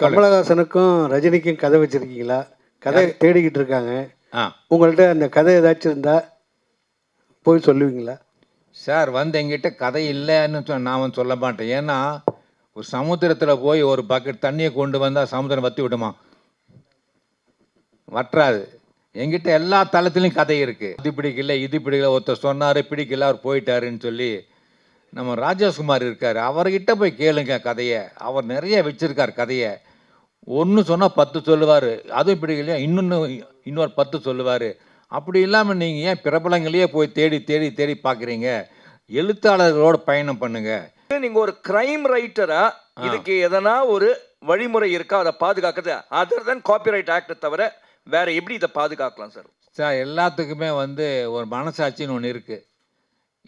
கமலஹாசனுக்கும் ரஜினிக்கும் கதை வச்சுருக்கீங்களா? கதை தேடிக்கிட்டு இருக்காங்க. உங்கள்கிட்ட அந்த கதை ஏதாச்சும் இருந்தால் போய் சொல்லுவீங்களா? சார் எங்கிட்ட கதை இல்லைன்னு நான் சொல்ல மாட்டேன். ஏன்னா ஒரு சமுத்திரத்தில் போய் ஒரு பக்கெட் தண்ணியை கொண்டு வந்தால் சமுத்திரம் வற்றி விடுமா? வற்றாது. எங்கிட்ட எல்லா தளத்துலையும் கதை இருக்குது. இது பிடிக்கல, இது பிடிக்கல, ஒருத்தர் சொன்னார் பிடிக்கல, அவர் போயிட்டாருன்னு சொல்லி. நம்ம ராஜேஷ்குமார் இருக்கார், அவர்கிட்ட போய் கேளுங்க கதையை. அவர் நிறைய வச்சுருக்கார் கதையை. ஒன்று சொன்னால் 10 சொல்லுவார். அதுவும் பிடிக்கலையா இன்னொரு 10 சொல்லுவார். அப்படி இல்லாமல் நீங்கள் ஏன் பிரபலங்களையே போய் தேடி தேடி தேடி பார்க்குறீங்க? எழுத்தாளர்களோட பயணம் பண்ணுங்க. நீங்கள் ஒரு கிரைம் ரைட்டரா இதுக்கு எதனா ஒரு வழிமுறை இருக்கா அதை பாதுகாக்கிறது? அதர் தென் காப்பிரைட் ஆக்டை தவிர வேற எப்படி இதை பாதுகாக்கலாம் சார்? சார் எல்லாத்துக்குமே ஒரு மனசாட்சின்னு ஒன்று இருக்குது.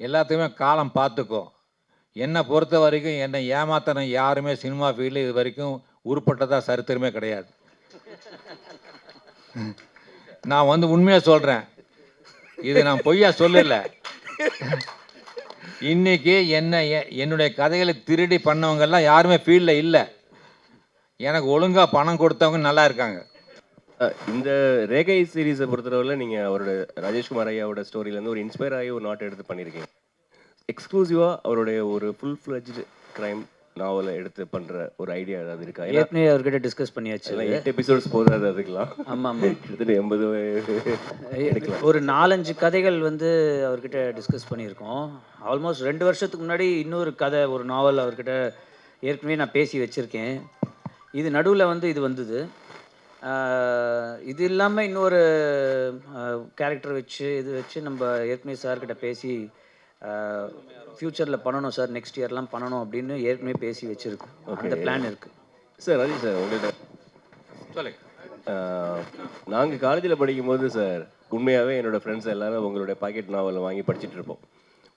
எல்லாத்துக்குமே காலம் பார்த்துக்கும். என்னை பொறுத்த வரைக்கும் என்னை ஏமாத்தின யாருமே சினிமா ஃபீல்டில் இது வரைக்கும் உருப்பட்டதா சரித்திரமே கிடையாது. நான் உண்மையாக சொல்கிறேன், இது நான் பொய்யா சொல்லலை. இன்னைக்கு என்னுடைய கதைகளை திருடி பண்ணவங்கெல்லாம் யாருமே ஃபீல்டில் இல்லை. எனக்கு ஒழுங்காக பணம் கொடுத்தவங்க நல்லா இருக்காங்க. இந்த ரேகை சீரீஸை பொறுத்தளவில் நீங்கள் அவரோட ராஜேஷ்குமார் ஐயாவோட ஸ்டோரியிலேருந்து ஒரு இன்ஸ்பயர் ஆகி ஒரு நாட்டை எடுத்து பண்ணியிருக்கீங்க. எக்ஸ்க்ளூசிவாக அவருடைய ஒரு ஃபுல் ஃப்ளெஜ்டு க்ரைம் நாவலை எடுத்து பண்ணுற ஒரு ஐடியா ஏதாவது இருக்கா? ஏற்கனவே அவர்கிட்ட டிஸ்கஸ் பண்ணியாச்சு. 8 எபிசோட்ஸ் போதாது அதுக்கெல்லாம். ஆமாம், கிட்டத்தட்ட 80 ஒரு 4-5 கதைகள் அவர்கிட்ட டிஸ்கஸ் பண்ணியிருக்கோம். ஆல்மோஸ்ட் 2 வருஷத்துக்கு முன்னாடி இன்னொரு கதை, ஒரு நாவல் அவர்கிட்ட ஏற்கனவே நான் பேசி வச்சுருக்கேன். இது நடுவில் இது வந்தது. இது இல்லாமல் இன்னொரு கேரக்டர் வச்சு நம்ம ஏற்கனவே சார்கிட்ட பேசி ஃப்யூச்சரில் பண்ணணும் சார், நெக்ஸ்ட் இயர்லாம் பண்ணணும் அப்படின்னு ஏற்கனவே பேசி வச்சுருக்கோம். அந்த பிளான் இருக்குது சார். ராஜி சார், உங்கள்கிட்ட சொல்லுங்க. நாங்கள் காலேஜில் படிக்கும்போது சார், உண்மையாகவே என்னோடய ஃப்ரெண்ட்ஸ் எல்லாரும் உங்களுடைய பாக்கெட் நாவலை வாங்கி படிச்சுட்டு இருப்போம்,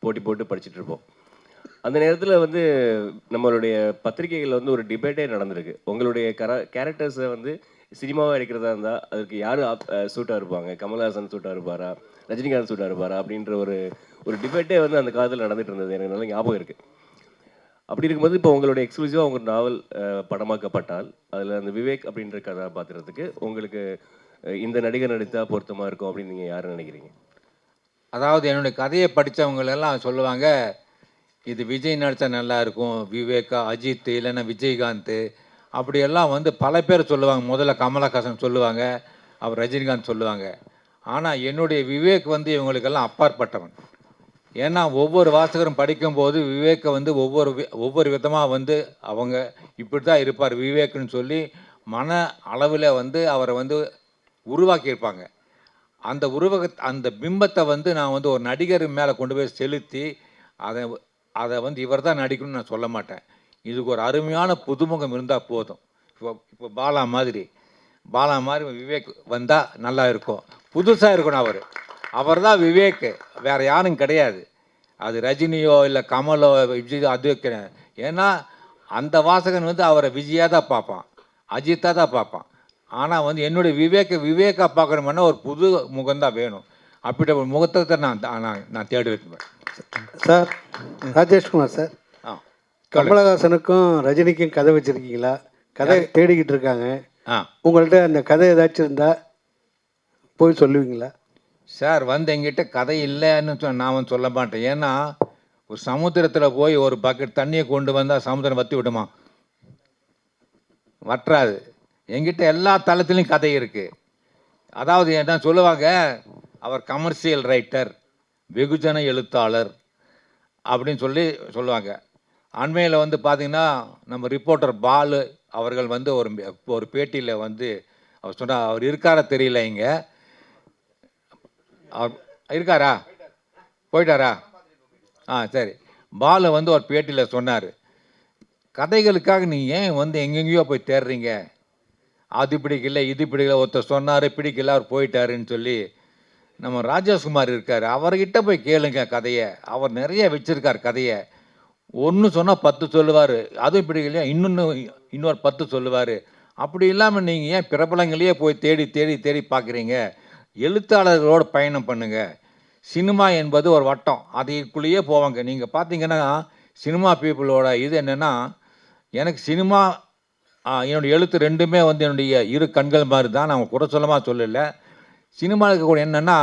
போட்டி போட்டு படிச்சுட்டு இருப்போம். அந்த நேரத்தில் நம்மளுடைய பத்திரிகைகளில் ஒரு டிபேட்டே நடந்திருக்கு. உங்களுடைய கேரக்டர்ஸை சினிமாவாக எடுக்கிறதா இருந்தால் அதுக்கு யார் சூட்டாக இருப்பாங்க? கமல்ஹாசன் சூட்டாக இருப்பாரா, ரஜினிகாந்த் சூட்டாக இருப்பாரா அப்படின்ற ஒரு டிபேட்டே அந்த காலத்தில் நடந்துகிட்டு இருந்தது. எனக்கு நல்ல ஞாபகம் இருக்குது. அப்படி இருக்கும்போது இப்போ உங்களுடைய எக்ஸ்க்ளூசிவாக உங்கள் நாவல் படமாக்கப்பட்டால் அதில் அந்த விவேக் அப்படின்ற கதாபாத்திரத்துக்கு உங்களுக்கு இந்த நடிகர் நடித்தா பொருத்தமாக இருக்கும் அப்படின்னு நீங்கள் யார் நினைக்கிறீங்க? அதாவது என்னுடைய கதையை படித்தவங்களெல்லாம் சொல்லுவாங்க, இது விஜய் நடித்தா நல்லா இருக்கும், விவேகா, அஜித், இல்லைன்னா விஜயகாந்த், அப்படியெல்லாம் பல பேர் சொல்லுவாங்க. முதல்ல கமலஹாசன் சொல்லுவாங்க, அவர் ரஜினிகாந்த் சொல்லுவாங்க. ஆனால் என்னுடைய விவேக் இவங்களுக்கெல்லாம் அப்பாற்பட்டவன். ஏன்னா ஒவ்வொரு வாசகரும் படிக்கும்போது விவேக்கை ஒவ்வொரு விதமாக அவங்க இப்படி தான் இருப்பார் விவேக்குன்னு சொல்லி மன அளவில் அவரை உருவாக்கியிருப்பாங்க. அந்த பிம்பத்தை நான் ஒரு நடிகர் மேலே கொண்டு போய் செலுத்தி அதை இவர் தான் நடிக்கணும்னு நான் சொல்ல மாட்டேன். இதுக்கு ஒரு அருமையான புதுமுகம் இருந்தால் போதும். இப்போ பாலா மாதிரி விவேக் வந்தால் நல்லா இருக்கும், புதுசாக இருக்கணும். அவர் தான் விவேக், வேறு யாரும் கிடையாது. அது ரஜினியோ இல்லை கமலோ விஜயோ அது கிடையாது. ஏன்னா அந்த வாசகன் அவரை விஜயாக தான் பார்ப்பான், அஜித்தாக தான் பார்ப்பான். ஆனால் என்னுடைய விவேக்கா பார்க்கணும்னா ஒரு புது முகம்தான் வேணும். அப்படி ஒரு முகத்தை நான் தேடி வைப்பேன். சார் ராஜேஷ்குமார் சார், கமலஹாசனுக்கும் ரஜினிக்கும் கதை வச்சுருக்கீங்களா? கதை தேடிக்கிட்டு இருக்காங்க. உங்கள்கிட்ட அந்த கதை ஏதாச்சும் இருந்தால் போய் சொல்லுவீங்களா? சார் எங்கிட்ட கதை இல்லைன்னு நான் சொல்ல மாட்டேன். ஏன்னா ஒரு சமுத்திரத்தில் போய் ஒரு பக்கெட் தண்ணியை கொண்டு வந்தால் சமுத்திரம் வற்றி விடுமா? வற்றாது. எங்கிட்ட எல்லா தளத்துலையும் கதை இருக்குது. அதாவது என்ன சொல்லுவாங்க, அவர் கமர்ஷியல் ரைட்டர், வெகுஜன எழுத்தாளர் அப்படின்னு சொல்லுவாங்க. அண்மையில் பார்த்தீங்கன்னா நம்ம ரிப்போர்ட்டர் பாலு அவர்கள் ஒரு பேட்டியில் அவர் சொன்னார், அவர் இருக்காரா தெரியல, இங்கே அவர் இருக்காரா, போயிட்டாரா? சரி. பாலு ஒரு பேட்டியில் சொன்னார், கதைகளுக்காக நீ ஏன் எங்கெங்கேயோ போய் தேடுறீங்க? அது பிடிக்கல, இது பிடிக்கல, ஒருத்தர் சொன்னார் பிடிக்கல, அவர் போயிட்டாருன்னு சொல்லி. நம்ம ராஜேஷ்குமார் இருக்கார், அவர்கிட்ட போய் கேளுங்க கதையை. அவர் நிறைய வச்சுருக்கார் கதையை. ஒன்று சொன்னால் 10 சொல்லுவார். அதுவும் பிடிக்கலையா இன்னொரு 10 சொல்லுவார். அப்படி இல்லாமல் நீங்கள் ஏன் பிரபலங்களையே போய் தேடி தேடி தேடி பார்க்குறீங்க? எழுத்தாளர்களோட பயணம் பண்ணுங்கள். சினிமா என்பது ஒரு வட்டம், அதுக்குள்ளேயே போவாங்க. நீங்கள் பார்த்தீங்கன்னா சினிமா பீப்புளோட இது என்னென்னா, எனக்கு சினிமா என்னுடைய எழுத்து ரெண்டுமே வந்து என்னுடைய இரு கண்கள் மாதிரி தான். நான் குறை சொல்லமாக சொல்லலை. சினிமாவில் இருக்கக்கூடிய என்னென்னா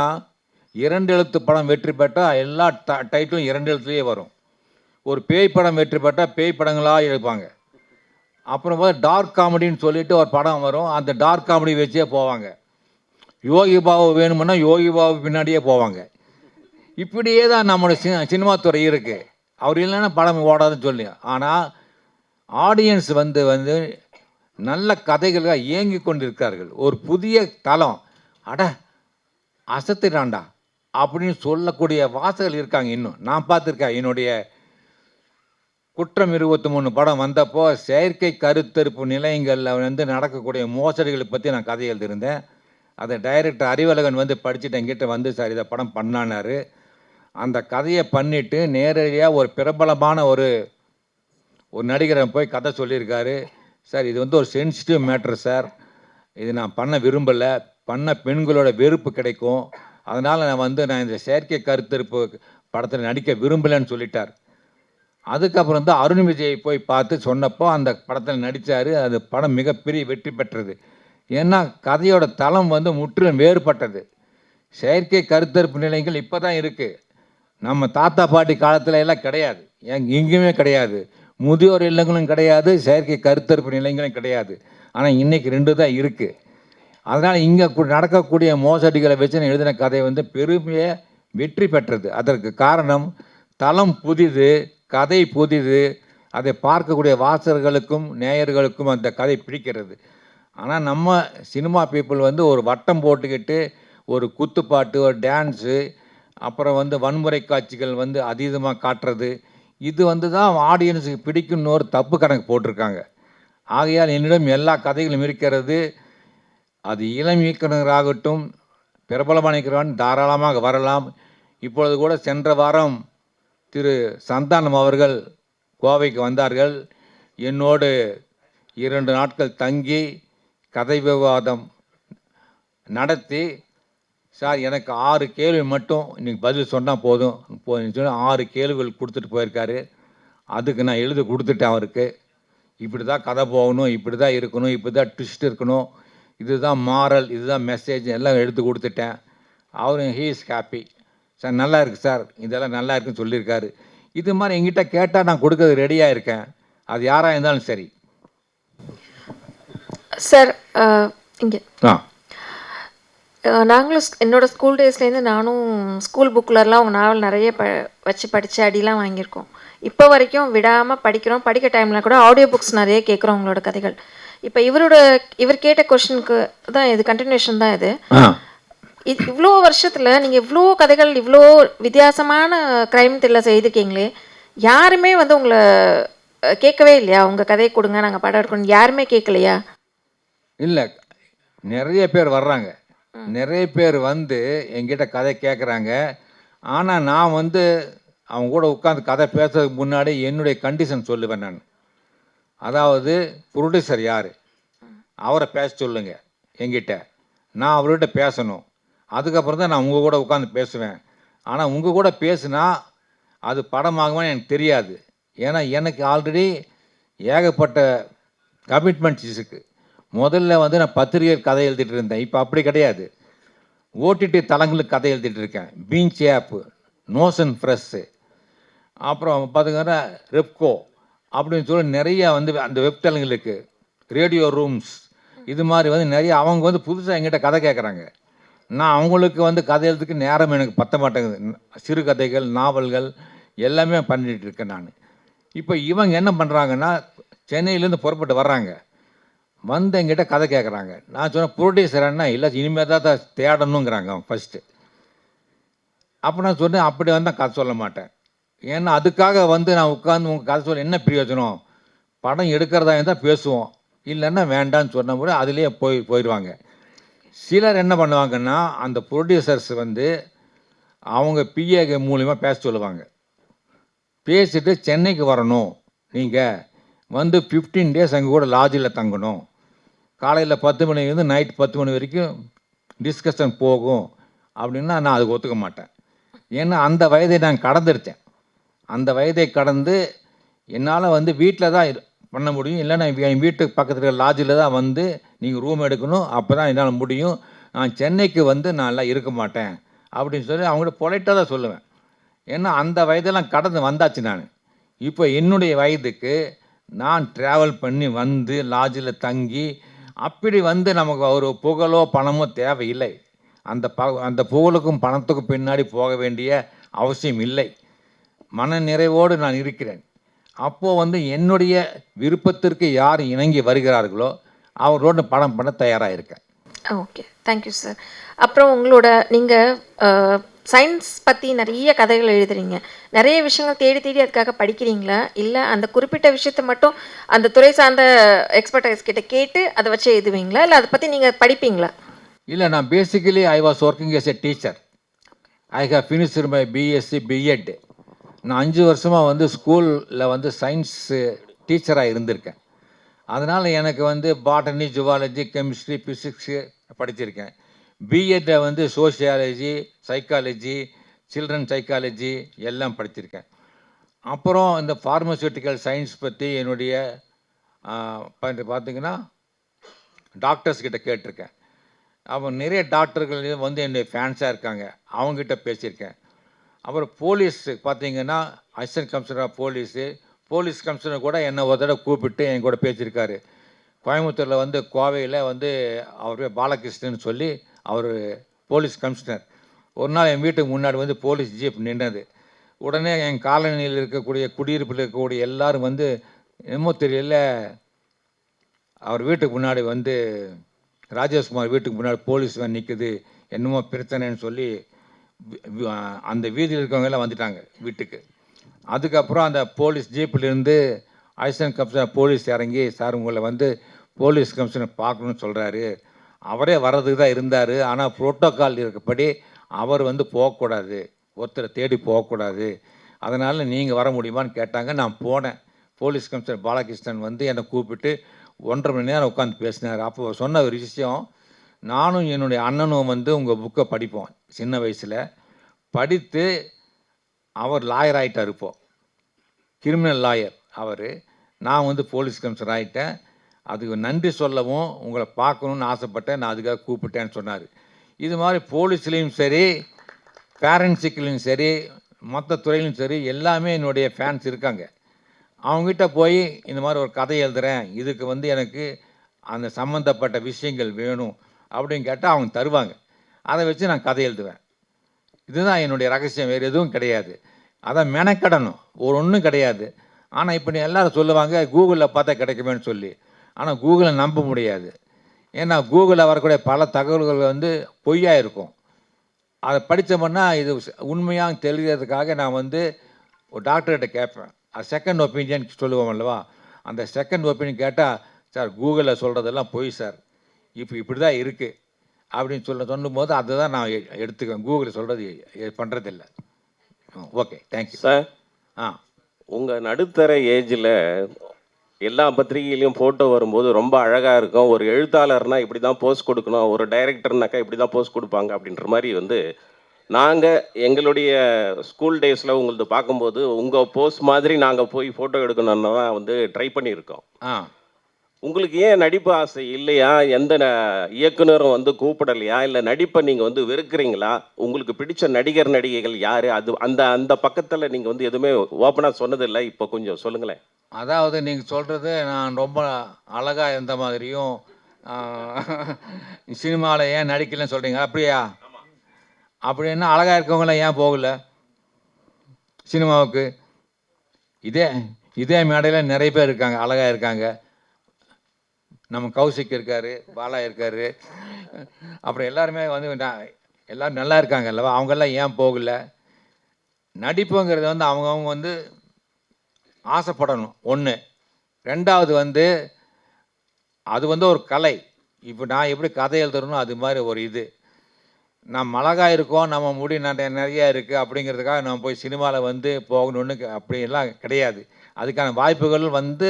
2 எழுத்து படம் வெற்றி பெற்றால் எல்லா டைட்டிலும் 2 எழுத்துலேயே வரும். ஒரு பேய் படம் வெற்றி பெற்றால் பேய் படங்களாக எடுப்பாங்க. அப்புறம் டார்க் காமெடின்னு சொல்லிட்டு ஒரு படம் வரும், அந்த டார்க் காமெடி வச்சே போவாங்க. யோகி பாபு வேணுமுன்னா யோகி பாபு பின்னாடியே போவாங்க. இப்படியே தான் நம்மளோட சினிமா துறை இருக்குது. அவர் இல்லைன்னா படம் ஓடாதுன்னு சொல்லி. ஆனால் ஆடியன்ஸ் வந்து நல்ல கதைகளாக இயங்கி கொண்டிருக்கிறார்கள். ஒரு புதிய தளம், அட அசத்துறாண்டா அப்படின்னு சொல்லக்கூடிய வாசகர்கள் இருக்காங்க. இன்னும் நான் பார்த்துருக்கேன். என்னுடைய குற்றம் 23 படம் வந்தப்போ செயற்கை கருத்தரிப்பு நிலையங்களில் நடக்கக்கூடிய மோசடிகளை பற்றி நான் கதை எழுதியிருந்தேன். அதை டைரக்டர் அறிவழகன் படிச்சுட்டு என்கிட்ட சார் இதை படம் பண்ணானாரு. அந்த கதையை பண்ணிவிட்டு நேரடியாக ஒரு பிரபலமான ஒரு நடிகரை போய் கதை சொல்லியிருக்காரு. சார் இது ஒரு சென்சிட்டிவ் மேட்ரு சார், இது நான் பண்ண விரும்பலை, பண்ண பெண்களோட வெறுப்பு கிடைக்கும், அதனால் நான் இந்த செயற்கை கருத்தரிப்பு படத்தில் நடிக்க விரும்பலைன்னு சொல்லிட்டார். அதுக்கப்புறம் தான் அருண் விஜய் போய் பார்த்து சொன்னப்போ அந்த படத்தில் நடித்தார். அது படம் மிகப்பெரிய வெற்றி பெற்றது. ஏன்னா கதையோட தளம் முற்றிலும் வேறுபட்டது. செயற்கை கருத்தரிப்பு நிலையங்கள் இப்போ தான் இருக்குது. நம்ம தாத்தா பாட்டி காலத்தில் எல்லாம் கிடையாது, எங்கேயுமே கிடையாது. முதியோர் இல்லங்களும் கிடையாது, செயற்கை கருத்தரிப்பு நிலையங்களும் கிடையாது. ஆனால் இன்றைக்கி 2 தான் இருக்குது. அதனால் இங்கே நடக்கக்கூடிய மோசடிகளை வச்சு நான் எழுதின கதை பெருமையை வெற்றி பெற்றது. அதற்கு காரணம் தளம் புதிது, கதை புதிது, அதை பார்க்கக்கூடிய வாசகர்களுக்கும் நேயர்களுக்கும் அந்த கதை பிடிக்கிறது. ஆனால் நம்ம சினிமா பீப்புள் ஒரு வட்டம் போட்டுக்கிட்டு ஒரு குத்துப்பாட்டு, ஒரு டான்ஸு, அப்புறம் வன்முறை காட்சிகள் அதீதமாக காட்டுறது, இது தான் ஆடியன்ஸுக்கு பிடிக்கும்னு ஒரு தப்பு கணக்கு போட்டிருக்காங்க. ஆகையால் என்னிடம் எல்லா கதைகளும் இருக்கிறது. அது இளம் இயக்குனராகட்டும், பிரபலமான இயக்குனராக தாராளமாக வரலாம். இப்பொழுது கூட சென்ற வாரம் திரு சந்தானம் அவர்கள் கோவைக்கு வந்தார்கள். என்னோடு 2 நாட்கள் தங்கி கதை விவாதம் நடத்தி, சார் எனக்கு 6 கேள்வி மட்டும் இன்றைக்கி பதில் சொன்னால் போதும் சொல்லி 6 கேள்விகள் கொடுத்துட்டு போயிருக்காரு. அதுக்கு நான் எழுதி கொடுத்துட்டேன் அவருக்கு. இப்படி தான் கதை போகணும், இப்படி தான் இருக்கணும், இப்படி தான் ட்விஸ்ட் இருக்கணும், இதுதான் மாரல், இதுதான் மெசேஜ் எல்லாம் எடுத்து கொடுத்துட்டேன். அவரும் ஹீ இஸ் ஹாப்பி. சார் நல்லா இருக்குது சார், இதெல்லாம் நல்லா இருக்குன்னு சொல்லியிருக்காரு. இது மாதிரி எங்கிட்ட கேட்டால் நான் கொடுக்கறது ரெடியாக இருக்கேன், அது யாராக இருந்தாலும் சரி. சார் இங்கே நாங்களும் என்னோடய ஸ்கூல் டேஸ்லேருந்து நானும் ஸ்கூல் புக்கிலலாம் உங்கள் நாவல் நிறைய வச்சு படித்து அடிலாம் வாங்கியிருக்கோம். இப்போ வரைக்கும் விடாமல் படிக்கிறோம். படிக்க டைமில் கூட ஆடியோ புக்ஸ் நிறைய கேட்குறோம் உங்களோட கதைகள். இப்போ இவர் கேட்ட கொஷனுக்கு தான் இது கண்டினியூஷன் தான். இது இவ்வளோ வருஷத்தில் நீங்கள் இவ்வளோ கதைகள், இவ்வளோ வித்தியாசமான க்ரைம் த்ரில்லர்ஸ் எழுதிருக்கீங்களே, யாருமே உங்களை கேட்கவே இல்லையா? உங்கள் கதையை கொடுங்க, நாங்கள் படம் எடுக்கணும், யாருமே கேட்கலையா? இல்லை, நிறைய பேர் வர்றாங்க. நிறைய பேர் என்கிட்ட கதை கேட்குறாங்க. ஆனால் நான் அவங்க கூட உட்காந்து கதை பேசுறதுக்கு முன்னாடி என்னுடைய கண்டிஷன் சொல்லுவேன் நான். அதாவது ப்ரொடியூசர் யார், அவரை பேச சொல்லுங்க என்கிட்ட, நான் அவர்கிட்ட பேசணும். அதுக்கப்புறம் தான் நான் உங்கள் கூட உட்காந்து பேசுவேன். ஆனால் உங்கள் கூட பேசுனா அது படமாகுமான்னு எனக்கு தெரியாது. ஏன்னா எனக்கு ஆல்ரெடி ஏகப்பட்ட கமிட்மெண்ட்ஸ் இருக்குது. முதல்ல நான் பத்திரிகை கதை எழுதிட்டு இருந்தேன். இப்போ அப்படி கிடையாது. ஓடிடி தளங்களுக்கு கதை எழுதிட்டு இருக்கேன். பீன்ச் ஆப்பு, நோஷன் ஃப்ரெஷ்ஷு, அப்புறம் பார்த்திங்கன்னா ரெப்கோ அப்படின்னு சொல்லி நிறையா அந்த வெப் தளங்களுக்கு, ரேடியோ ரூம்ஸ், இது மாதிரி நிறைய அவங்க புதுசாக எங்கிட்ட கதை கேட்குறாங்க. நான் அவங்களுக்கு கதை எழுதுக்கு நேரம் எனக்கு பத்த மாட்டேங்குது. சிறுகதைகள், நாவல்கள் எல்லாமே பண்ணிகிட்டு இருக்கேன் நான். இப்போ இவங்க என்ன பண்ணுறாங்கன்னா, சென்னையிலேருந்து புறப்பட்டு வர்றாங்க, என்கிட்ட கதை கேட்குறாங்க. நான் சொன்னேன் ப்ரொடியூசர்னா இல்லை, இனிமேல் தான் தேடணுங்கிறாங்க அவங்க ஃபஸ்ட்டு. அப்போ நான் சொன்னேன் அப்படி வந்தால் கதை சொல்ல மாட்டேன். ஏன்னா அதுக்காக நான் உட்காந்து உங்கள் கதை சொல்ல என்ன பிரயோஜனம்? படம் எடுக்கிறதா இருந்தால் பேசுவோம், இல்லைன்னா வேண்டான்னு சொன்ன முறை அதுலேயே போயிடுவாங்க. சிலர் என்ன பண்ணுவாங்கன்னா, அந்த ப்ரொடியூசர்ஸ் அவங்க பிஏ மூலிமா பேச சொல்லுவாங்க. பேசிட்டு சென்னைக்கு வரணும், நீங்கள் 15 டேஸ் அங்கே கூட லாட்ஜில் தங்கணும், காலையில் 10 மணிலேருந்து நைட் 10 மணி வரைக்கும் டிஸ்கஷன் போகும் அப்படின்னா நான் அதுக்கு ஒத்துக்க மாட்டேன். ஏன்னா அந்த வயதை நான் கடந்துருச்சேன். அந்த வயதை கடந்து என்னால் வீட்டில் தான் பண்ண முடியும். இல்லைன்னா என் வீட்டுக்கு பக்கத்தில் இருக்கிற லாட்ஜில் தான் வந்து நீங்கள் ரூம் எடுக்கணும். அப்போ தான் என்னால் முடியும். நான் சென்னைக்கு வந்து நான்லாம் இருக்க மாட்டேன் அப்படின்னு சொல்லி அவங்கள்ட்ட பொலைட்டாக தான் சொல்லுவேன். ஏன்னா அந்த வயதெல்லாம் கடந்து வந்தாச்சு நான். இப்போ என்னுடைய வயதுக்கு நான் ட்ராவல் பண்ணி வந்து லாட்ஜில் தங்கி அப்படி வந்து நமக்கு ஒரு புகழோ பணமோ தேவையில்லை. அந்த புகழுக்கும் பணத்துக்கும் பின்னாடி போக வேண்டிய அவசியம் இல்லை. மன நிறைவோடு நான் இருக்கிறேன். அப்போது வந்து என்னுடைய விருப்பத்திற்கு யார் இணங்கி வருகிறார்களோ அவரோடு படம் பண்ண தயாராக இருக்கேன். Okay, thank you sir. அப்புறம் உங்களோட நீங்கள் சயின்ஸ் பற்றி நிறைய கதைகள் எழுதுறீங்க. நிறைய விஷயங்கள் தேடி தேடி அதுக்காக படிக்கிறீங்களா? இல்லை அந்த குறிப்பிட்ட விஷயத்தை மட்டும் அந்த துறை சார்ந்த எக்ஸ்பர்டைஸ் கிட்ட கேட்டு அதை வச்சு எழுதுவீங்களா? இல்லை அதை பற்றி நீங்கள் படிப்பீங்களா? இல்லை, நான் basically I was working as a teacher. I have finished my BSc BEd. நான் 5 வருஷமாக வந்து ஸ்கூலில் வந்து சயின்ஸு டீச்சராக இருந்திருக்கேன். அதனால் எனக்கு வந்து பாட்டனி, ஜுவாலஜி, கெமிஸ்ட்ரி, ஃபிசிக்ஸு படிச்சிருக்கேன். பிஎட்டை வந்து சோஷியாலஜி, சைக்காலஜி, சில்ட்ரன் சைக்காலஜி எல்லாம் படிச்சிருக்கேன். அப்புறம் இந்த ஃபார்மசூட்டிக்கல் சயின்ஸ் பற்றி என்னுடைய பார்த்திங்கன்னா டாக்டர்ஸ் கிட்ட கேட்டிருக்கேன். அப்போ நிறைய டாக்டர்கள் வந்து என்னுடைய ஃபேன்ஸாக இருக்காங்க, அவங்ககிட்ட பேசியிருக்கேன். அப்புறம் போலீஸ் பார்த்திங்கன்னா assistant commissioner of police commissioner கூட என்னை ஒரு தடவை கூப்பிட்டு என் கூட பேசியிருக்காரு. கோயம்புத்தூரில் வந்து கோவையில் வந்து அவர் பாலகிருஷ்ணன் சொல்லி அவர் போலீஸ் கமிஷனர். ஒரு நாள் என் வீட்டுக்கு முன்னாடி வந்து போலீஸ் ஜீப் நின்றது. உடனே என் காலனியில் இருக்கக்கூடிய குடியிருப்பில் இருக்கக்கூடிய எல்லோரும் வந்து என்னமோ தெரியல, அவர் வீட்டுக்கு முன்னாடி வந்து ராஜேஷ்குமார் வீட்டுக்கு முன்னாடி போலீஸ் வேன் நிற்குது, என்னமோ பிரச்சனைன்னு சொல்லி அந்த வீதியில் இருக்கவங்கெல்லாம் வந்துட்டாங்க வீட்டுக்கு. அதுக்கப்புறம் அந்த போலீஸ் ஜீப்பிலேருந்து அசிஸ்டன்ட் கமிஷனர் போலீஸ் இறங்கி, சார் உங்களை வந்து போலீஸ் கமிஷனர் பார்க்கணுன்னு சொல்கிறாரு. அவரே வர்றதுக்கு தான் இருந்தார், ஆனால் புரோட்டோக்கால் இருக்கப்படி அவர் வந்து போகக்கூடாது, ஒருத்தரை தேடி போகக்கூடாது, அதனால் நீங்கள் வர முடியுமான்னு கேட்டாங்க. நான் போனேன். போலீஸ் கமிஷனர் பாலகிருஷ்ணன் வந்து என்னை கூப்பிட்டு 1.5 மணி நேரம் உட்காந்து பேசினார். அப்போ சொன்ன ஒரு விஷயம், நானும் என்னுடைய அண்ணனும் வந்து உங்கள் புக்கை படிப்போம் சின்ன வயசில். படித்து அவர் லாயர் ஆகிட்டார், இப்போது கிரிமினல் லாயர் அவர். நான் வந்து போலீஸ் கமிஷனர் ஆகிட்டேன். அதுக்கு நன்றி சொல்லவும் உங்களை பார்க்கணுன்னு ஆசைப்பட்டேன், நான் அதுக்காக கூப்பிட்டேன்னு சொன்னார். இது மாதிரி போலீஸ்லேயும் சரி, பேரண்ட்ஸுக்குலேயும் சரி, மற்ற துறையிலும் சரி, எல்லாமே என்னுடைய ஃபேன்ஸ் இருக்காங்க. அவங்ககிட்ட போய் இந்த மாதிரி ஒரு கதை எழுதுகிறேன், இதுக்கு வந்து எனக்கு அந்த சம்மந்தப்பட்ட விஷயங்கள் வேணும் அப்படின்னு கேட்டால் அவங்க தருவாங்க. அதை வச்சு நான் கதை எழுதுவேன். இதுதான் என்னுடைய ரகசியம், வேறு எதுவும் கிடையாது. அதான் மெனக்கடணும், ஒன்றும் கிடையாது. ஆனால் இப்போ எல்லோரும் சொல்லுவாங்க கூகுளில் பார்த்தா கிடைக்குமேன்னு சொல்லி. ஆனால் கூகுளை நம்ப முடியாது. ஏன்னா கூகுளில் வரக்கூடிய பல தகவல்கள் வந்து பொய்யாக இருக்கும். அதை படித்தோம்னா இது உண்மையாக தெரிகிறதுக்காக நான் வந்து ஒரு டாக்டர்கிட்ட கேட்பேன். அது செகண்ட் ஒப்பீனியன் சொல்லுவோம் அல்லவா, அந்த செகண்ட் ஒப்பீனியன் கேட்டால், சார் கூகுளில் சொல்கிறதெல்லாம் பொய் சார், இப்போ இப்படி தான் இருக்குது அப்படின்னு சொல்லும்போது அதுதான் நான் எடுத்துக்குவேன். கூகுளில் சொல்கிறது பண்ணுறதில்ல. Okay, thank you sir. ஆ, உங்கள் நடுத்தர ஏஜில் எல்லா பத்திரிகையிலையும் ஃபோட்டோ வரும்போது ரொம்ப அழகாக இருக்கும். ஒரு எழுத்தாளர்னால் இப்படி தான் போஸ்ட் கொடுக்கணும், ஒரு டைரக்டர்னாக்கா இப்படி தான் போஸ்ட் கொடுப்பாங்க அப்படின்ற மாதிரி வந்து நாங்கள் எங்களுடைய ஸ்கூல் டேஸில் உங்களது பார்க்கும்போது உங்கள் போஸ்ட் மாதிரி நாங்கள் போய் ஃபோட்டோ எடுக்கணும்னு தான் வந்து ட்ரை பண்ணியிருக்கோம். உங்களுக்கு ஏன் நடிப்பு ஆசை இல்லையா? எந்த இயக்குனரும் வந்து கூப்பிடலையா? இல்லை நடிப்பை நீங்கள் வந்து வெறுக்கிறீங்களா? உங்களுக்கு பிடிச்ச நடிகர் நடிகைகள் யார்? அது அந்த அந்த பக்கத்தில் நீங்கள் வந்து எதுவுமே ஓப்பனாக சொன்னதில்லை, இப்போ கொஞ்சம் சொல்லுங்களேன். அதாவது நீங்கள் சொல்கிறது நான் ரொம்ப அழகாக இருந்த மாதிரியும் சினிமாவில் ஏன் நடிக்கலன்னு சொல்கிறீங்க, அப்படியா? அப்படின்னா அழகாக இருக்கவங்களாம் ஏன் போகல சினிமாவுக்கு? இதே மேடையில் நிறைய பேர் இருக்காங்க, அழகாக இருக்காங்க. நம்ம கௌசிக் இருக்கார், பாலா இருக்கார், அப்புறம் எல்லாருமே வந்து எல்லோரும் நல்லா இருக்காங்க அல்லவா? அவங்கெல்லாம் ஏன் போகல? நடிப்புங்கிறது வந்து அவங்கவுங்க வந்து ஆசைப்படணும், ஒன்று. ரெண்டாவது வந்து அது வந்து ஒரு கலை. இப்போ நான் எப்படி கதை எழுதுறனோ அது மாதிரி ஒரு இது. நம்ம அழகாக இருக்கோம், நம்ம முடி நிறையா இருக்குது அப்படிங்கிறதுக்காக நம்ம போய் சினிமாவில் வந்து போகணுன்னு அப்படியெல்லாம் கிடையாது. அதுக்கான வாய்ப்புகள் வந்து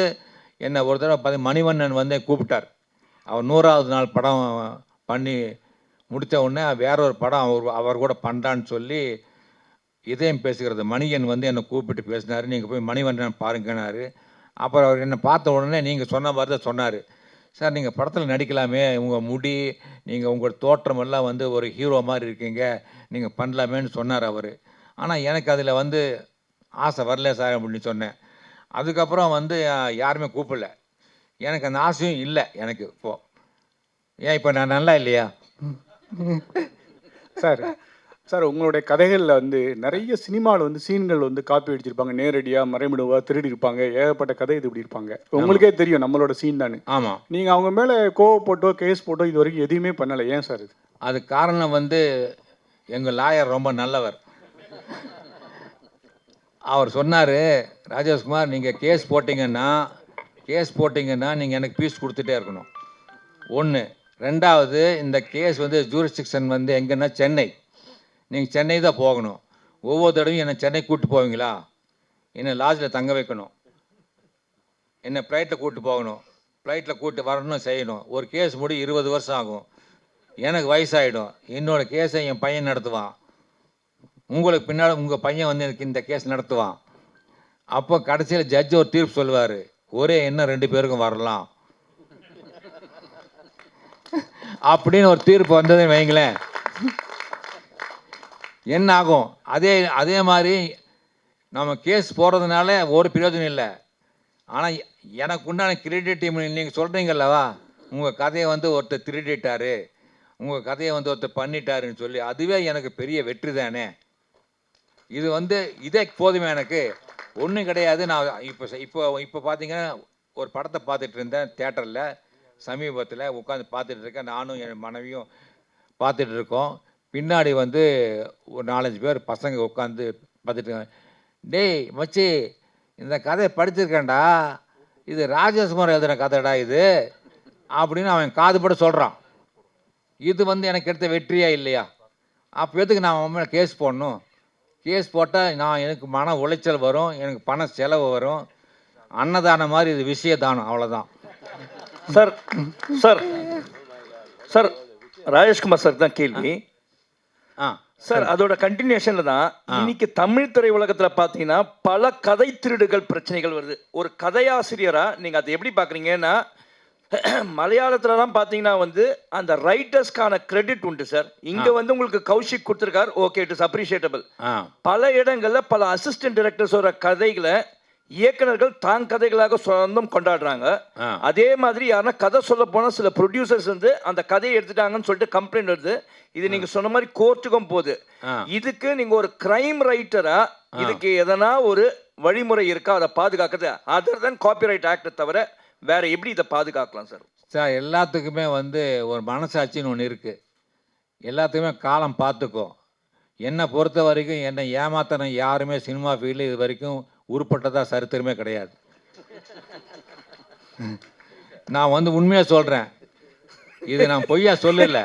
என்னை ஒரு தடவை மணிவண்ணன் வந்து கூப்பிட்டார். அவர் 100வது நாள் படம் பண்ணி முடித்த உடனே வேற ஒரு படம் அவர் கூட பண்ணுறான்னு சொல்லி இதயம் பேசுகிறது மணியன் வந்து என்னை கூப்பிட்டு பேசினார். நீங்கள் போய் மணிவண்ணன் பாருங்கன்னாரு. அப்புறம் அவர் என்னை பார்த்த உடனே நீங்கள் சொன்ன மாதிரி தான் சொன்னார். சார் நீங்கள் படத்தில் நடிக்கலாமே, உங்கள் முடி, நீங்கள் உங்கள் தோற்றமெல்லாம் வந்து ஒரு ஹீரோ மாதிரி இருக்கீங்க, நீங்கள் பண்ணலாமேன்னு சொன்னார் அவர். ஆனால் எனக்கு அதில் வந்து ஆசை வரல சார் அப்படின்னு சொன்னேன். அதுக்கப்புறம் வந்து யாருமே கூப்பிடல. எனக்கு அந்த ஆசையும் இல்லை எனக்கு இப்போது. ஏன் இப்போ நான் நல்லா இல்லையா? சார் சார் உங்களுடைய கதைகளில் வந்து நிறைய சினிமாவில் வந்து சீன்கள் வந்து காப்பி அடிச்சிருப்பாங்க, நேரடியாக மறைமுடுவாக திருடி இருப்பாங்க, ஏகப்பட்ட கதை இது இப்படி இருப்பாங்க. உங்களுக்கே தெரியும் நம்மளோட சீன் தானே. ஆமாம். நீங்கள் அவங்க மேலே கோவப்பட்டோ கேஸ் போட்டோ இது வரைக்கும் எதுவுமே பண்ணலை, ஏன் சார் இது? அது காரணம் வந்து எங்கள் லாயர் ரொம்ப நல்லவர். அவர் சொன்னார், ராஜேஷ்குமார் நீங்கள் கேஸ் போட்டிங்கன்னா நீங்கள் எனக்கு பீஸ் கொடுத்துட்டே இருக்கணும். ஒன்று. ரெண்டாவது, இந்த கேஸ் வந்து ஜூரிஸ்டிக்ஷன் வந்து எங்கன்னா சென்னை. நீங்கள் சென்னை தான் போகணும். ஒவ்வொரு தடவையும் என்னை சென்னை கூப்பிட்டு போவீங்களா? என்னை லாட்ஜில் தங்க வைக்கணும், என்னை ஃப்ளைட்டில் கூப்பிட்டு போகணும், ஃப்ளைட்டில் கூப்பிட்டு வரணும், செய்யணும். ஒரு கேஸ் முடி 20 வருஷம் ஆகும். எனக்கு வயசாகிடும். என்னோடய கேஸை என் பையன் நடத்துவான். உங்களுக்கு பின்னால் உங்கள் பையன் வந்து எனக்கு இந்த கேஸ் நடத்துவான். அப்போ கடைசியில் ஜட்ஜ் ஒரு தீர்ப்பு சொல்லுவார், ஒரே என்ன 2 பேருக்கும் வரலாம் அப்படின்னு ஒரு தீர்ப்பு வந்ததுன்னு வைங்களேன், என்ன ஆகும்? அதே மாதிரி நம்ம கேஸ் போடுறதுனால ஒரு பிரயோஜனம் இல்லை. ஆனால் எனக்கு உண்டான கிரெடிட் டீம் நீங்கள் சொல்கிறீங்கல்லவா, உங்கள் கதையை வந்து ஒருத்தர் திருடிட்டார், உங்கள் கதையை வந்து ஒருத்தர் பண்ணிட்டாருன்னு சொல்லி, அதுவே எனக்கு பெரிய வெற்றி தானே. இது வந்து இதே போதுமே, எனக்கு ஒன்றும் கிடையாது. நான் இப்போ பார்த்தீங்கன்னா ஒரு படத்தை பார்த்துட்டு இருந்தேன் தியேட்டரில், சமீபத்தில் உட்காந்து பார்த்துட்டு இருக்கேன். நானும் என் மனைவியும் பார்த்துட்டு இருக்கோம். பின்னாடி வந்து ஒரு 4-5 பேர் பசங்க உட்காந்து பார்த்துட்டு இருக்காங்க. டேய் மச்சி, இந்த கதையை படிச்சிருக்கேன்டா, இது ராஜேஷ்குமார் எழுதுன கதைடா இது அப்படின்னு அவன் காதுபட சொல்கிறான். இது வந்து எனக்கு எடுத்த வெற்றியா இல்லையா? அப்போ எதுக்கு நான் அவன் மேலே கேஸ் போடணும்? கேஸ் போட்டால் எனக்கு மன உளைச்சல் வரும், எனக்கு பண செலவு வரும். அன்னதானம் மாதிரி இது விஷயதானம், அவ்வளோதான். Sir sir sir Rajeshkumar sir தான் கேள்வி. சார் அதோட கண்டினியூஷன்ல தான் இன்னைக்கு தமிழ் திரை உலகத்துல பாத்தீங்கன்னா பல கதை திருடுகள் பிரச்சனைகள் வருது. ஒரு கதையாசிரியரா நீங்க அதை எப்படி பாக்குறீங்கன்னா, மலையாளத்துலலாம் பாத்தீங்கன்னா வந்து அந்த ரைட்டர்ஸ்க்கான கிரெடிட் உண்டு சார். இங்க வந்து உங்களுக்கு கௌஷிக் கொடுத்துருக்காரு, ஓகே, இட் இஸ் அப்ரிஷியேட்டபிள். பல இடங்கள்ல பல அசிஸ்டன்ட் டைரக்டர்ஸோட கதைகளை இயக்குனர்கள் தான் கதைகளாக சொந்தம் கொண்டாடுறாங்க. அதே மாதிரி யாருன்னா கதை சொல்ல போனா சில ப்ரொடியூசர்ஸ் வந்து அந்த கதையை எடுத்துட்டாங்கன்னு சொல்லிட்டு கம்ப்ளைண்ட் வருது. இது நீங்க சொன்ன மாதிரி கோர்ட்டுக்கும் போகுது. இதுக்கு நீங்க ஒரு கிரைம் ரைட்டரா இதுக்கு எதனா ஒரு வழிமுறை இருக்கா அதை பாதுகாக்கிறது? அதர் தென் காப்பிரைட் ஆக்ட் தவிர வேற எப்படி இதை பாதுகாக்கலாம் சார்? சார் எல்லாத்துக்குமே வந்து ஒரு மனசாட்சின்னு ஒன்று இருக்குது. எல்லாத்துக்குமே காலம் பார்த்துக்கும். என்னை பொறுத்த வரைக்கும் என்னை ஏமாத்தின யாருமே சினிமா ஃபீல்டில் இது வரைக்கும் உருப்பட்டதாக சரித்திரமே கிடையாது. நான் வந்து உண்மையாக சொல்கிறேன், இது நான் பொய்யா சொல்லலை.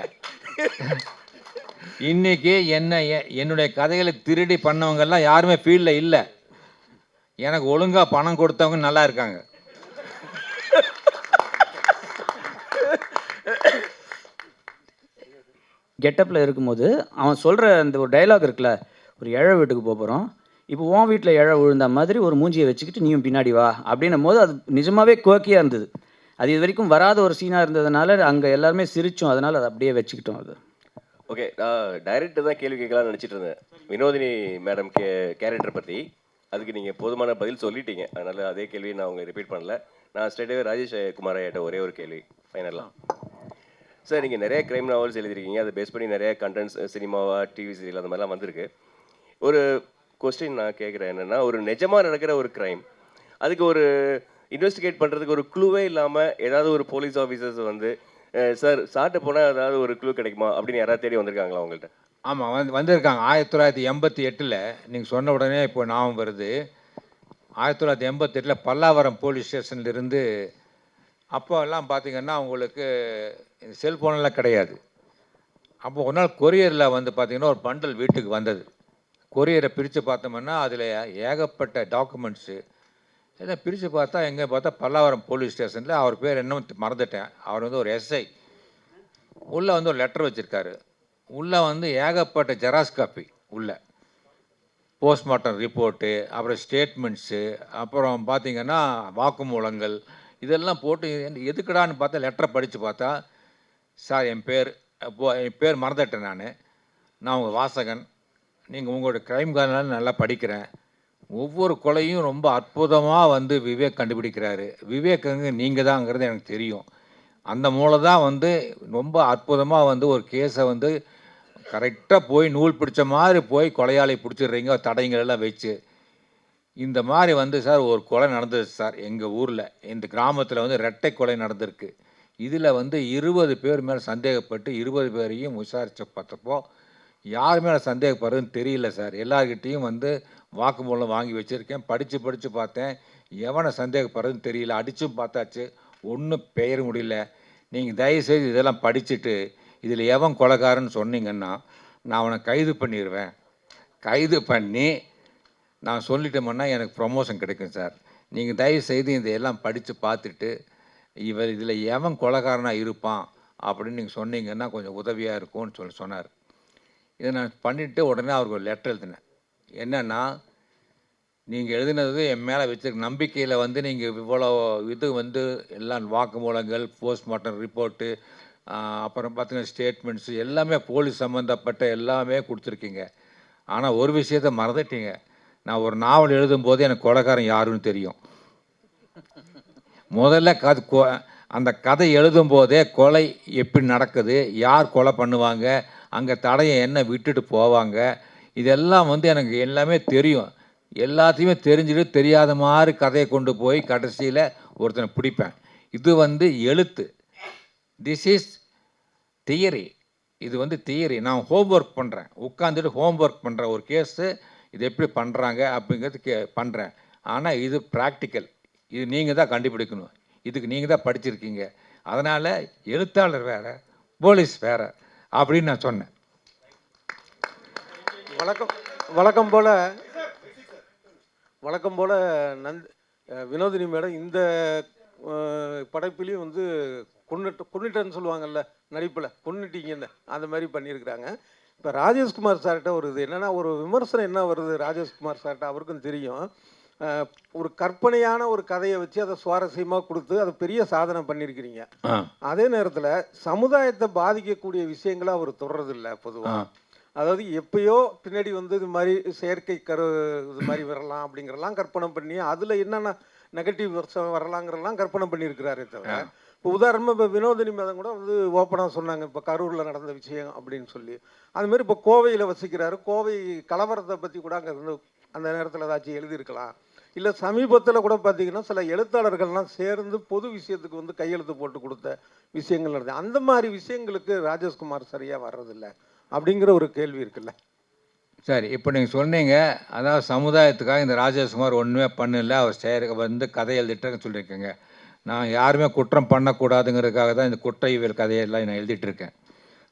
இன்னைக்கு என்னுடைய கதைகளை திருடி பண்ணவங்கெல்லாம் யாருமே ஃபீல்டில் இல்லை. எனக்கு ஒழுங்காக பணம் கொடுத்தவங்க நல்லா இருக்காங்க. கெட்டப்பில் இருக்கும்போது அவன் சொல்கிற அந்த ஒரு டைலாக் இருக்குல்ல, ஒரு ஏழை வீட்டுக்கு போகிறோம், இப்போ உன் வீட்டில் ஏழை விழுந்த மாதிரி ஒரு மூஞ்சியை வச்சுக்கிட்டு நீயும் பின்னாடி வா அப்படின்னும் போது அது நிஜமாகவே குவக்கியாக இருந்தது. அது இது வரைக்கும் வராத ஒரு சீனாக இருந்ததுனால அங்கே எல்லாருமே சிரித்தோம், அதனால் அதை அப்படியே வச்சுக்கிட்டோம். அது ஓகே. நான் டைரக்டர் தான் கேள்வி கேட்கலாம்னு நினச்சிட்டு இருந்தேன், வினோதினி மேடம் கேரக்டர் பற்றி. அதுக்கு நீங்கள் போதுமான பதில் சொல்லிட்டீங்க, அதனால் அதே கேள்வியை நான் அவங்க ரிப்பீட் பண்ணல. நான் ஸ்ட்ரெயிட்டாகவே ராஜேஷ் குமார் ஐயாட்ட ஒரே ஒரு கேள்வி ஃபைனலாக. சார், நீங்கள் நிறைய க்ரைம் நாவல்ஸ் எழுதிருக்கீங்க, அதை பேஸ் பண்ணி நிறைய கண்டென்ட்ஸ் சினிமாவா டிவி சீரியல் அந்த மாதிரிலாம் வந்திருக்கு. ஒரு கொஸ்டின் நான் கேட்குறேன் என்னென்னா, ஒரு நிஜமாக நடக்கிற ஒரு க்ரைம், அதுக்கு ஒரு இன்வெஸ்டிகேட் பண்ணுறதுக்கு ஒரு க்ளூவே இல்லாமல் ஏதாவது ஒரு போலீஸ் ஆஃபீஸர்ஸ் வந்து சார் சாப்பிட்டு போனால் ஏதாவது ஒரு க்ளூ கிடைக்குமா அப்படின்னு யாராவது தேடி வந்திருக்காங்களா உங்கள்கிட்ட? ஆமாம், வந்திருக்காங்க. 1988 நீங்கள் சொன்ன உடனே இப்போ ஞாபகம் வருது. 1988 பல்லாவரம் போலீஸ் ஸ்டேஷன்லேருந்து, அப்போல்லாம் பார்த்திங்கன்னா அவங்களுக்கு செல்ஃபோனெல்லாம் கிடையாது. அப்போ ஒரு நாள் கொரியரில் வந்து பார்த்திங்கன்னா ஒரு பண்டல் வீட்டுக்கு வந்தது. கொரியரை பிரித்து பார்த்தோம்னா அதில் ஏகப்பட்ட டாக்குமெண்ட்ஸு எல்லாம் பிரித்து பார்த்தா, எங்கே பார்த்தா பல்லாவரம் போலீஸ் ஸ்டேஷனில், அவர் பேர் இன்னும் மறந்துட்டேன், அவர் வந்து ஒரு எஸ்ஐ, உள்ளே வந்து ஒரு லெட்டர் வச்சுருக்காரு. உள்ளே வந்து ஏகப்பட்ட ஜெராக்ஸ் காப்பி. உள்ளே போஸ்ட்மார்ட்டம் ரிப்போர்ட்டு, அப்புறம் ஸ்டேட்மெண்ட்ஸு, அப்புறம் பார்த்தீங்கன்னா வாக்குமூலங்கள், இதெல்லாம் போட்டு எதுக்குடான்னு பார்த்தா லெட்டரை படித்து பார்த்தா, சார் என் பேர் மறந்துட்டேன் நான் உங்கள் வாசகன், நீங்கள் உங்களோட க்ரைம் கார்னல் நல்லா படிக்கிறேன், ஒவ்வொரு கொலையும் ரொம்ப அற்புதமாக வந்து விவேக் கண்டுபிடிக்கிறாரு, விவேக்குங்க நீங்கள் தாங்கிறது எனக்கு தெரியும், அந்த மூலம் தான் வந்து ரொம்ப அற்புதமாக வந்து ஒரு கேஸை வந்து கரெக்டாக போய் நூல் பிடிச்ச மாதிரி போய் கொலையாளி பிடிச்சிடுறீங்க தடைங்கள் எல்லாம் வச்சு. இந்த மாதிரி வந்து சார் ஒரு கொலை நடந்தது சார் எங்கள் ஊரில், இந்த கிராமத்தில் வந்து இரட்டை கொலை நடந்திருக்கு. இதில் வந்து 20 பேர் மேலே சந்தேகப்பட்டு 20 பேரையும் விசாரித்த பார்த்தப்போ யார் மேலே சந்தேகப்படுறதுன்னு தெரியல சார். எல்லார்கிட்டேயும் வந்து வாக்குமூலம் வாங்கி வச்சுருக்கேன், படித்து பார்த்தேன், எவனை சந்தேகப்படுறதுன்னு தெரியல, அடித்தும் பார்த்தாச்சு, ஒன்றும் பெயர முடியல. நீங்கள் தயவுசெய்து இதெல்லாம் படிச்சுட்டு இதில் எவன் கொலைகாரன்னு சொன்னீங்கன்னா நான் அவனை கைது பண்ணிடுவேன், கைது பண்ணி நான் சொல்லிட்டோம்னா எனக்கு ப்ரொமோஷன் கிடைக்கும் சார். நீங்கள் தயவுசெய்து இதையெல்லாம் படித்து பார்த்துட்டு இதில் எவன் கொலைகாரனாக இருப்பான் அப்படின்னு நீங்கள் சொன்னீங்கன்னா கொஞ்சம் உதவியாக இருக்கும்னு சொன்னார். இதை நான் பண்ணிவிட்டு உடனே அவருக்கு ஒரு லெட்டர் எழுதினேன். என்னென்னா, நீங்கள் எழுதினது என் மேலே வச்சிருக்க நம்பிக்கையில் வந்து நீங்கள் இவ்வளோ இது வந்து எல்லாம் வாக்குமூலங்கள், போஸ்ட்மார்ட்டம் ரிப்போர்ட்டு, அப்புறம் பார்த்தீங்கன்னா ஸ்டேட்மெண்ட்ஸு எல்லாமே போலீஸ் சம்மந்தப்பட்ட எல்லாமே கொடுத்துருக்கீங்க. ஆனால் ஒரு விஷயத்தை மறந்துட்டீங்க, நான் ஒரு நாவல் எழுதும்போது எனக்கு கொலைகாரன் யாருன்னு தெரியும். முதல்ல அந்த கதை எழுதும்போதே கொலை எப்படி நடக்குது, யார் கொலை பண்ணுவாங்க, அங்கே தடையை என்ன விட்டுட்டு போவாங்க, இதெல்லாம் வந்து எனக்கு எல்லாமே தெரியும். எல்லாத்தையுமே தெரிஞ்சுட்டு தெரியாத மாதிரி கதையை கொண்டு போய் கடைசியில் ஒருத்தனை பிடிப்பேன். இது வந்து எழுத்து, திஸ் இஸ் தியரி, இது வந்து தியரி. நான் ஹோம்ஒர்க் பண்ணுறேன், உட்காந்துட்டு ஹோம்ஒர்க் பண்ணுறேன், ஒரு கேஸு இது எப்படி பண்ணுறாங்க அப்படிங்கிறது பண்ணுறேன். ஆனால் இது ப்ராக்டிக்கல், இது நீங்கள் தான் கண்டுபிடிக்கணும், இதுக்கு நீங்கள் தான் படிச்சிருக்கீங்க, அதனால் எழுத்தாளர் வேறு போலீஸ் வேறு அப்படின்னு நான் சொன்னேன். வழக்கம் போல் வினோதினி மேடம் இந்த படைப்புலேயும் வந்து கொன்னுட்டேன்னு சொல்லுவாங்கல்ல, நடிப்பில் கொன்னுட்டீங்கன்னு அந்த மாதிரி பண்ணியிருக்கிறாங்க. இப்போ ராஜேஷ்குமார் சார்கிட்ட ஒரு இது என்னென்னா, ஒரு விமர்சனம் என்ன வருது ராஜேஷ்குமார் சார்கிட்ட, அவருக்கும் தெரியும், ஒரு கற்பனையான ஒரு கதையை வச்சு அதை சுவாரஸ்யமாக கொடுத்து அதை பெரிய சாதனை பண்ணியிருக்கிறீங்க. அதே நேரத்தில் சமுதாயத்தை பாதிக்கக்கூடிய விஷயங்களை அவர் தொடர்றதில்லை பொதுவாக. அதாவது எப்பயோ பின்னாடி வந்து இது மாதிரி செயற்கை இது மாதிரி வரலாம் அப்படிங்கிறலாம் கற்பனை பண்ணி அதில் என்னென்ன நெகட்டிவ் வரலாங்கிறலாம் கற்பனை பண்ணியிருக்கிறாரே தவிர, இப்போ உதாரணமாக இப்போ வினோதினி மேதம் கூட வந்து ஓப்பனாக சொன்னாங்க, இப்போ கரூரில் நடந்த விஷயம் அப்படின்னு சொல்லி. அதுமாரி இப்போ கோவையில் வசிக்கிறாரு, கோவை கலவரத்தை பற்றி கூட அங்கே இருந்து அந்த நேரத்தில் ஏதாச்சும் எழுதியிருக்கலாம். இல்லை சமீபத்தில் கூட பார்த்திங்கன்னா சில எழுத்தாளர்கள்லாம் சேர்ந்து பொது விஷயத்துக்கு வந்து கையெழுத்து போட்டு கொடுத்த விஷயங்கள் நடந்தது. அந்த மாதிரி விஷயங்களுக்கு ராஜேஷ்குமார் சரியாக வர்றதில்லை அப்படிங்கிற ஒரு கேள்வி இருக்குல்ல. சரி, இப்போ நீங்கள் சொன்னீங்க, அதாவது சமுதாயத்துக்காக இந்த ராஜேஷ்குமார் ஒன்றுமே பண்ணல, அவர் வந்து கதை எழுதிட்டுன்னு சொல்லியிருக்கேங்க. நான் யாருமே குற்றம் பண்ணக்கூடாதுங்கிறதுக்காக தான் இந்த குற்றைவியல் கதையெல்லாம் நான் எழுதிட்டுருக்கேன்.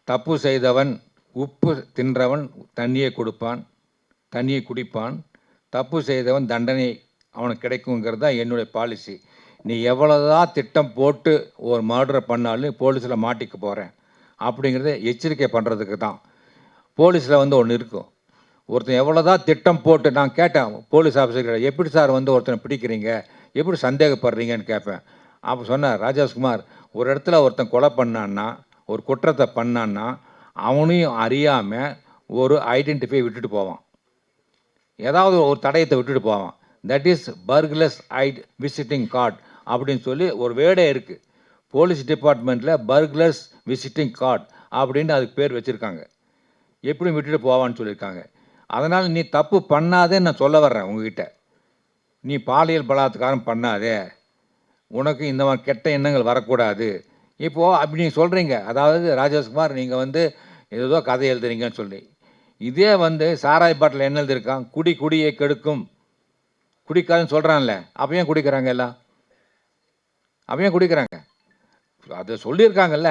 தப்பு செய்தவன் உப்பு தின்றவன் தண்ணியை குடிப்பான், தப்பு செய்தவன் தண்டனை அவனுக்கு கிடைக்குங்கிறது தான் என்னுடைய பாலிசி. நீ எவ்வளோதான் திட்டம் போட்டு ஒரு மர்டரை பண்ணாலும் போலீஸில் மாட்டிக்க போகிறேன் அப்படிங்கிறத எச்சரிக்கை பண்ணுறதுக்கு தான். போலீஸில் வந்து ஒன்று இருக்கும், ஒருத்தன் எவ்வளோதான் திட்டம் போட்டு, நான் கேட்டேன் போலீஸ் ஆஃபீஸர்கிட்ட, எப்படி சார் வந்து ஒருத்தனை பிடிக்கிறீங்க, எப்படி சந்தேகப்படுறீங்கன்னு கேட்பேன். அப்போ சொன்னார் ராஜேஷ்குமார், ஒரு இடத்துல ஒருத்தன் கொலை பண்ணான்னா, ஒரு குற்றத்தை பண்ணான்னா அவனையும் அறியாமல் ஒரு ஐடென்டிஃபை விட்டுட்டு போவான், ஏதாவது ஒரு தடயத்தை விட்டுட்டு போவான். தட் இஸ் பர்க்லஸ் விசிட்டிங் கார்டு அப்படின்னு சொல்லி ஒரு வேர்டே இருக்குது போலீஸ் டிபார்ட்மெண்ட்டில், பர்க்லஸ் விசிட்டிங் கார்டு அப்படின்னு அதுக்கு பேர் வச்சுருக்காங்க. எப்படி விட்டுட்டு போவான்னு சொல்லியிருக்காங்க. அதனால் நீ தப்பு பண்ணாதே நான் சொல்ல வர்றேன் உங்ககிட்ட. நீ பாலியல் பலாத்காரம் பண்ணாதே, உனக்கு இந்த மாதிரி கெட்ட எண்ணங்கள் வரக்கூடாது. இப்போது அப்படி நீங்கள் சொல்கிறீங்க, அதாவது ராஜேஷ்குமார் நீங்கள் வந்து ஏதோ கதை எழுதுறீங்கன்னு சொல்லி, இதே வந்து சாராய் பாட்டில் என்ன எழுதியிருக்கான், குடியை கெடுக்கும், குடிக்காதுன்னு சொல்கிறான்ல, அப்போ ஏன் குடிக்கிறாங்க எல்லாம், அப்போ ஏன் குடிக்கிறாங்க, அதை சொல்லியிருக்காங்கல்ல.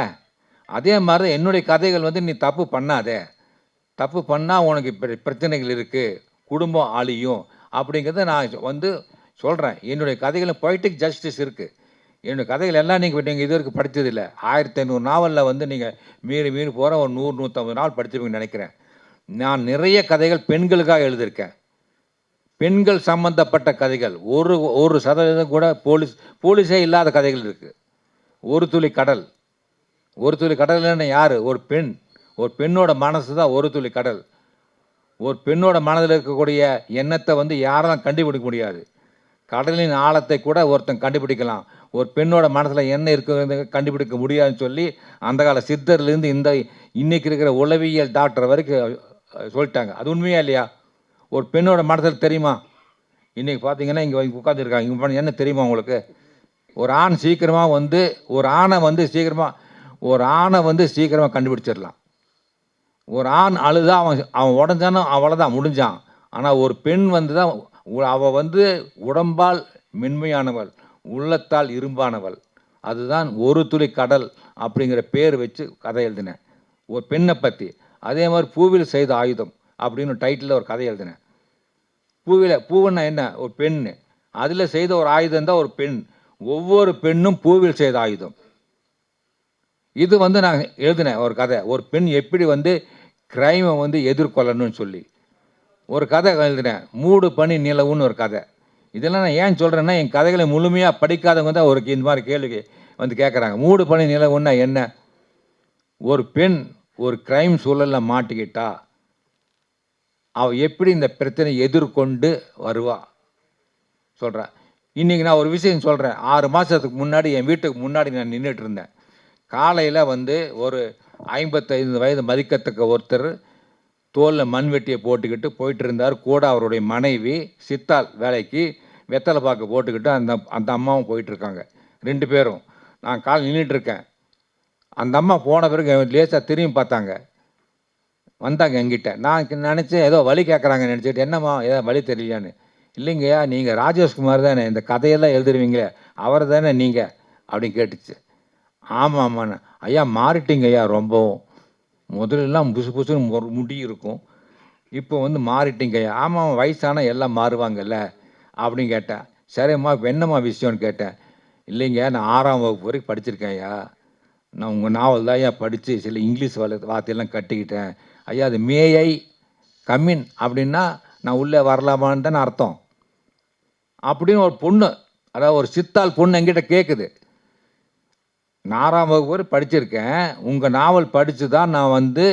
அதே மாதிரி தான் என்னுடைய கதைகள் வந்து நீ தப்பு பண்ணாதே, தப்பு பண்ணால் உனக்கு பிரச்சனைகள் இருக்குது, குடும்பம் அழியும் அப்படிங்கிறத நான் வந்து சொல்கிறேன். என்னுடைய கதைகளில் பொய்டிக் ஜஸ்டிஸ் இருக்குது. என்னுடைய கதைகள் எல்லாம் நீங்கள் இது வரைக்கும் படித்ததில்லை. 1500 நாவலில் வந்து நீங்கள் மீறி போகிற ஒரு 100-150 நாள் படிச்சிருப்பீங்கன்னு நினைக்கிறேன். நான் நிறைய கதைகள் பெண்களுக்காக எழுதியிருக்கேன். பெண்கள் சம்பந்தப்பட்ட கதைகள் ஒரு சதவீதம் கூட போலீஸே இல்லாத கதைகள் இருக்குது. ஒரு துளி கடல். ஒரு துளி கடல்னா யார்? ஒரு பெண். ஒரு பெண்ணோட மனசு தான் ஒரு துளி கடல். ஒரு பெண்ணோட மனதில் இருக்கக்கூடிய எண்ணத்தை வந்து யாரும் கண்டுபிடிக்க முடியாது. கடலின் ஆழத்தை கூட ஒருத்தன் கண்டுபிடிக்கலாம். ஒரு பெண்ணோட மனசில் என்ன இருக்கிறது கண்டுபிடிக்க முடியாதுன்னு சொல்லி அந்த கால சித்தர்லேருந்து இன்னைக்கு இருக்கிற உளவியல் டாக்டர் வரைக்கும் சொல்லிட்டாங்க. அது உண்மையா இல்லையா? ஒரு பெண்ணோட மனசில் தெரியுமா? இன்றைக்கி பார்த்தீங்கன்னா இங்கே உட்காந்துருக்காங்க. இங்கே என்ன தெரியுமா உங்களுக்கு? ஒரு ஆண் சீக்கிரமாக வந்து ஒரு ஆணை வந்து சீக்கிரமாக கண்டுபிடிச்சிடலாம். ஒரு ஆண் அழுதா அவன் உடஞ்சானோ அவ்வளோதான், முடிஞ்சான். ஆனால் ஒரு பெண் வந்து தான் அவள் வந்து உடம்பால் மென்மையானவள், உள்ளத்தால் இரும்பானவள். அதுதான் ஒரு துளி கடல் அப்படிங்கிற பேர் வச்சு கதை எழுதினேன் ஒரு பெண்ணை பற்றி. அதே மாதிரி பூவில் செய்த ஆயுதம் அப்படின்னு டைட்டிலில் ஒரு கதை எழுதினேன். பூவுன்னா என்ன? ஒரு பெண். அதில் செய்த ஒரு ஆயுதம் தான் ஒரு பெண். ஒவ்வொரு பெண்ணும் பூவில் செய்த ஆயுதம். இது வந்து நான் எழுதினேன் ஒரு கதை. ஒரு பெண் எப்படி வந்து கிரைமை வந்து எதிர்கொள்ளணும்னு சொல்லி ஒரு கதை எழுதினேன். மூடு பனி நிலவுன்னு ஒரு கதை. இதெல்லாம் நான் ஏன் சொல்கிறேன்னா, என் கதைகளை முழுமையாக படிக்காதவங்க தான் ஒரு இந்த மாதிரி கேள்வி வந்து கேட்குறாங்க. மூடு பனி நிலவுன்னா என்ன? ஒரு பெண் ஒரு கிரைம் சூழலில் மாட்டிக்கிட்டா அவள் எப்படி இந்த பிரச்சனையை எதிர்கொண்டு வருவா சொல்கிறேன். இன்றைக்கி நான் ஒரு விஷயம் சொல்கிறேன். 6 மாதத்துக்கு முன்னாடி என் வீட்டுக்கு முன்னாடி நான் நின்றுட்டு இருந்தேன். காலையில் வந்து ஒரு 55 வயது மதிக்கத்தக்க ஒருத்தர் தோலில் மண்வெட்டியை போட்டுக்கிட்டு போயிட்டு இருந்தார். கூட அவருடைய மனைவி சித்தால் வேலைக்கு வெத்தலை பாக்கு போட்டுக்கிட்டு அந்த அம்மாவும் போயிட்டுருக்காங்க. 2 பேரும். நான் காலையில் நின்றுட்டுருக்கேன். அந்த அம்மா போன பிறகு லேசாக திரும்பி பார்த்தாங்க, வந்தாங்க என்கிட்ட. நான் நினச்சேன் ஏதோ வழி கேட்குறாங்க நினச்சிட்டு, என்னம்மா ஏதோ வழி தெரியலையான்னு. இல்லைங்கய்யா, நீங்கள் ராஜேஷ்குமார் தானே, இந்த கதையெல்லாம் எழுதுருவீங்களே அவர் தானே நீங்கள் அப்படின்னு கேட்டுச்சு. ஆமாம் ஆமாண்ணா. ஐயா மாறிட்டீங்க ஐயா ரொம்பவும். முதலெல்லாம் புசு புசுன்னு முடி இருக்கும், இப்போ வந்து மாறிட்டீங்க ஐயா. ஆமாம், வயசானால் எல்லாம் மாறுவாங்கல்ல அப்படின்னு கேட்டேன். சரிம்மா இப்போ என்னம்மா விஷயம்னு கேட்டேன். இல்லைங்க, நான் 6ஆம் வகுப்பு வரைக்கும் படிச்சிருக்கேன் ஐயா. நான் உங்கள் நாவல் தான் ஐயா படித்து சில இங்கிலீஷ் வார்த்தையெல்லாம் கட்டிக்கிட்டேன் ஐயா. அது மேயை கம்மின் அப்படின்னா நான் உள்ளே வரலாமான்னு தானே அர்த்தம். அப்படின்னு ஒரு பொண்ணு, அதாவது ஒரு சித்தாள் பொண்ணு என்கிட்ட கேட்குது. நான் 6ஆம் வகுப்பு வரை படிச்சிருக்கேன், உங்கள் நாவல் படித்து தான் நான் வந்து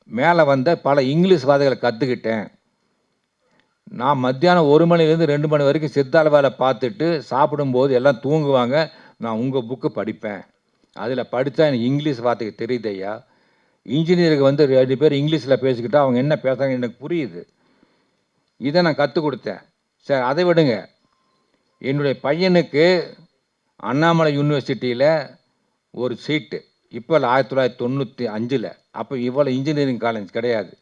மேலே வந்த பல இங்கிலீஷ் வார்த்தைகளை கற்றுக்கிட்டேன். நான் மத்தியானம் 1 மணிலேருந்து 2 மணி வரைக்கும் சித்தாள் வேலை பார்த்துட்டு சாப்பிடும்போது எல்லாம் தூங்குவாங்க. நான் உங்கள் புக்கு படிப்பேன், அதில் படித்தா எனக்கு இங்கிலீஷ் வார்த்தைக்கு தெரியுது ஐயா. இன்ஜினியருக்கு வந்து 2 பேர் இங்கிலீஷில் பேசிக்கிட்டால் அவங்க என்ன பேசுகிறாங்க எனக்கு புரியுது. இதை நான் கற்றுக் கொடுத்தேன். சரி, அதை விடுங்க. என்னுடைய பையனுக்கு அண்ணாமலை யூனிவர்சிட்டியில் ஒரு சீட்டு இப்போ 1995. அப்போ இவ்வளோ இன்ஜினியரிங் காலேஜ் கிடையாது.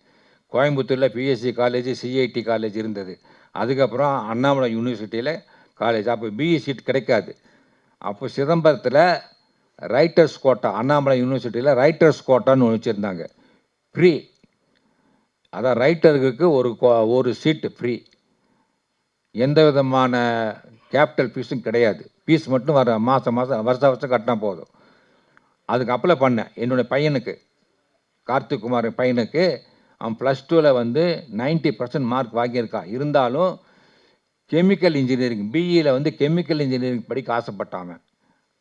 கோயம்புத்தூரில் பிஎஸ்சி காலேஜ், சிஐடி காலேஜ் இருந்தது. அதுக்கப்புறம் அண்ணாமலை யூனிவர்சிட்டியில் காலேஜ். அப்போ பிஇ சீட் கிடைக்காது. அப்போ சிதம்பரத்தில் ரைட்டர்ஸ் கோட்டா, அண்ணாமலை யூனிவர்சிட்டியில் ரைட்டர்ஸ் கோட்டான்னு ஒன்று வச்சுருந்தாங்க, ஃப்ரீ. அதான் ரைட்டருக்கு ஒரு சீட்டு ஃப்ரீ, எந்த விதமான கேபிட்டல் ஃபீஸும் கிடையாது. ஃபீஸ் மட்டும் மாதம் வருஷம் கட்டினா போதும். அதுக்கு அப்ளை பண்ணேன். என்னுடைய பையனுக்கு, கார்த்திக் குமார் பையனுக்கு, அவன் +2ல் வந்து 90% மார்க் வாங்கியிருக்கான். இருந்தாலும் கெமிக்கல் இன்ஜினியரிங், பிஇயில் வந்து கெமிக்கல் இன்ஜினியரிங் படிக்க ஆசைப்பட்டாங்க.